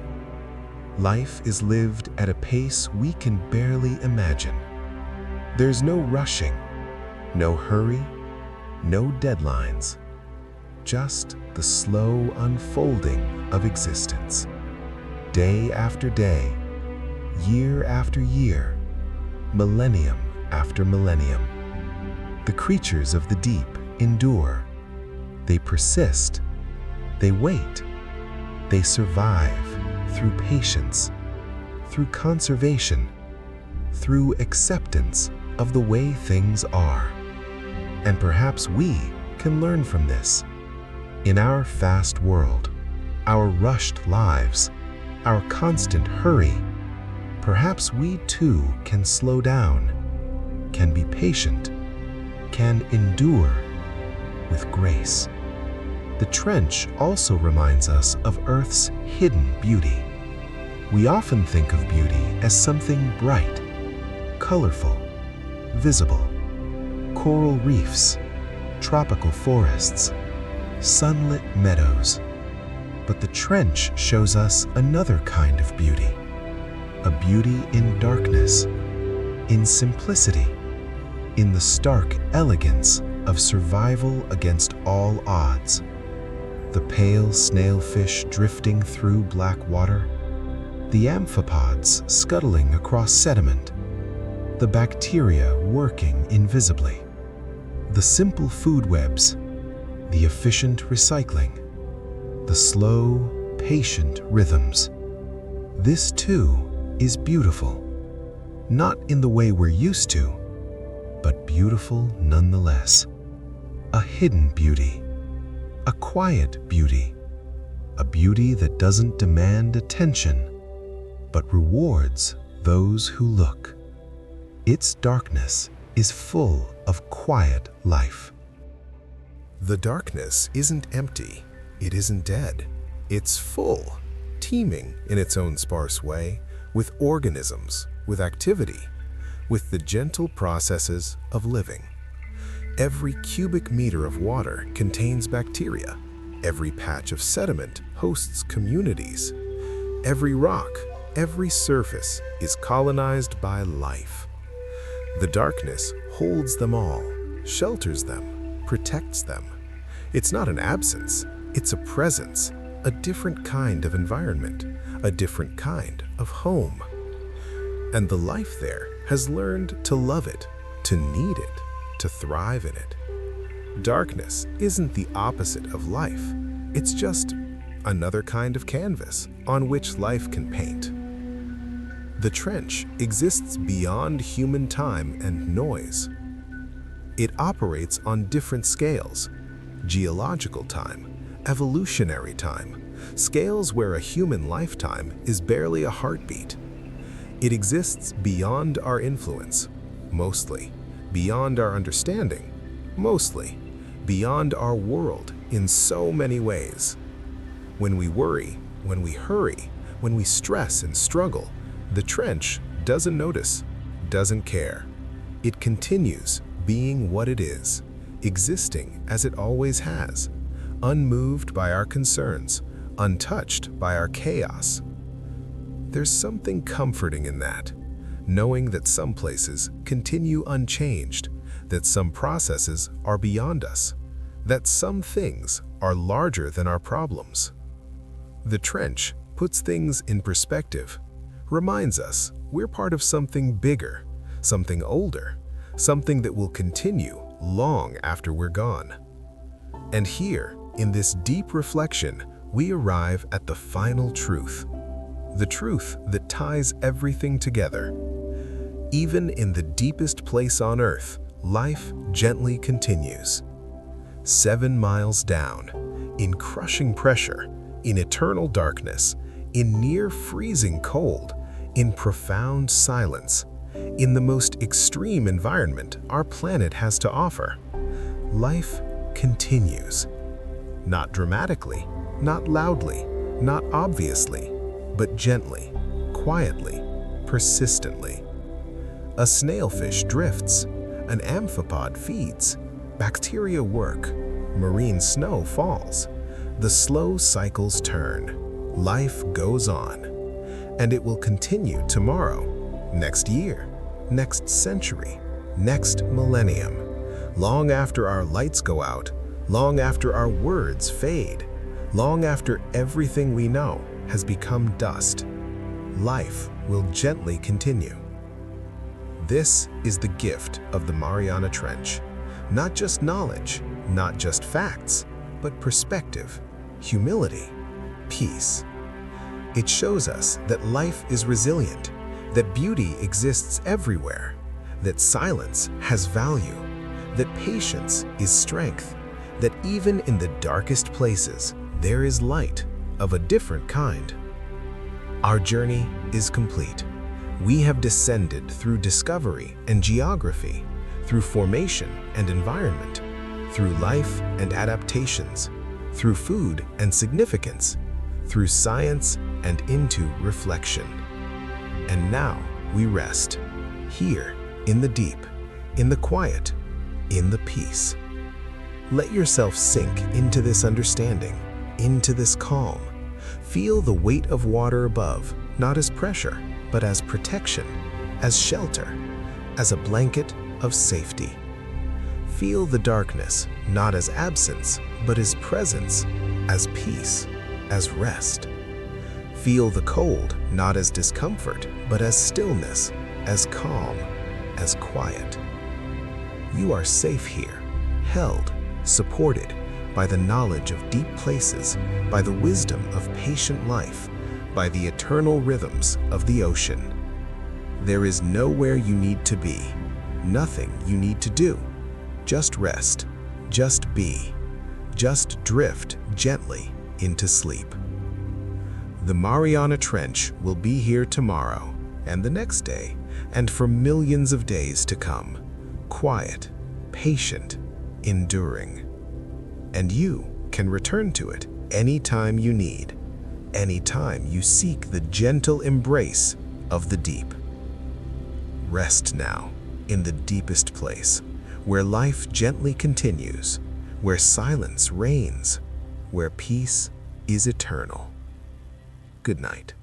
Life is lived at a pace we can barely imagine. There's no rushing, no hurry, no deadlines. Just the slow unfolding of existence. Day after day, year after year, millennium after millennium. The creatures of the deep endure. They persist. They wait. They survive through patience, through conservation, through acceptance of the way things are. And perhaps we can learn from this. In our fast world, our rushed lives, our constant hurry, perhaps we too can slow down, can be patient, can endure with grace. The trench also reminds us of Earth's hidden beauty. We often think of beauty as something bright, colorful, visible. Coral reefs, tropical forests, sunlit meadows. But the trench shows us another kind of beauty. A beauty in darkness, in simplicity, in the stark elegance of survival against all odds. The pale snailfish drifting through black water, the amphipods scuttling across sediment, the bacteria working invisibly, the simple food webs, the efficient recycling, the slow, patient rhythms. This too is beautiful, not in the way we're used to, but beautiful nonetheless. A hidden beauty, a quiet beauty, a beauty that doesn't demand attention, but rewards those who look. Its darkness is full of quiet life. The darkness isn't empty. It isn't dead. It's full, teeming in its own sparse way, with organisms, with activity, with the gentle processes of living. Every cubic meter of water contains bacteria. Every patch of sediment hosts communities. Every rock, every surface is colonized by life. The darkness holds them all, shelters them, protects them. It's not an absence, it's a presence, a different kind of environment, a different kind of home. And the life there has learned to love it, to need it, to thrive in it. Darkness isn't the opposite of life. It's just another kind of canvas on which life can paint. The trench exists beyond human time and noise. It operates on different scales: geological time, evolutionary time, scales where a human lifetime is barely a heartbeat. It exists beyond our influence, mostly, beyond our understanding, mostly, beyond our world in so many ways. When we worry, when we hurry, when we stress and struggle, the trench doesn't notice, doesn't care. It continues being what it is, existing as it always has, unmoved by our concerns, untouched by our chaos. There's something comforting in that, knowing that some places continue unchanged, that some processes are beyond us, that some things are larger than our problems. The trench puts things in perspective, reminds us we're part of something bigger, something older, something that will continue long after we're gone. And here, in this deep reflection, we arrive at the final truth. The truth that ties everything together. Even in the deepest place on Earth, life gently continues. 7 miles down, in crushing pressure, in eternal darkness, in near freezing cold, in profound silence, in the most extreme environment our planet has to offer, life continues. Not dramatically, not loudly, not obviously, but gently, quietly, persistently. A snailfish drifts, an amphipod feeds, bacteria work, marine snow falls. The slow cycles turn, life goes on, and it will continue tomorrow, next year, next century, next millennium, long after our lights go out, long after our words fade, long after everything we know has become dust. Life will gently continue. This is the gift of the Mariana Trench. Not just knowledge, not just facts, but perspective, humility, peace. It shows us that life is resilient, that beauty exists everywhere, that silence has value, that patience is strength, that even in the darkest places, there is light of a different kind. Our journey is complete. We have descended through discovery and geography, through formation and environment, through life and adaptations, through food and significance, through science and into reflection. And now we rest, here in the deep, in the quiet, in the peace. Let yourself sink into this understanding, into this calm. Feel the weight of water above, not as pressure, but as protection, as shelter, as a blanket of safety. Feel the darkness, not as absence, but as presence, as peace, as rest. Feel the cold, not as discomfort, but as stillness, as calm, as quiet. You are safe here, held, supported by the knowledge of deep places, by the wisdom of patient life, by the eternal rhythms of the ocean. There is nowhere you need to be, nothing you need to do. Just rest, just be, just drift gently into sleep. The Mariana Trench will be here tomorrow, and the next day, and for millions of days to come. Quiet, patient, enduring. And you can return to it anytime you need, anytime you seek the gentle embrace of the deep. Rest now in the deepest place, where life gently continues, where silence reigns, where peace is eternal. Good night.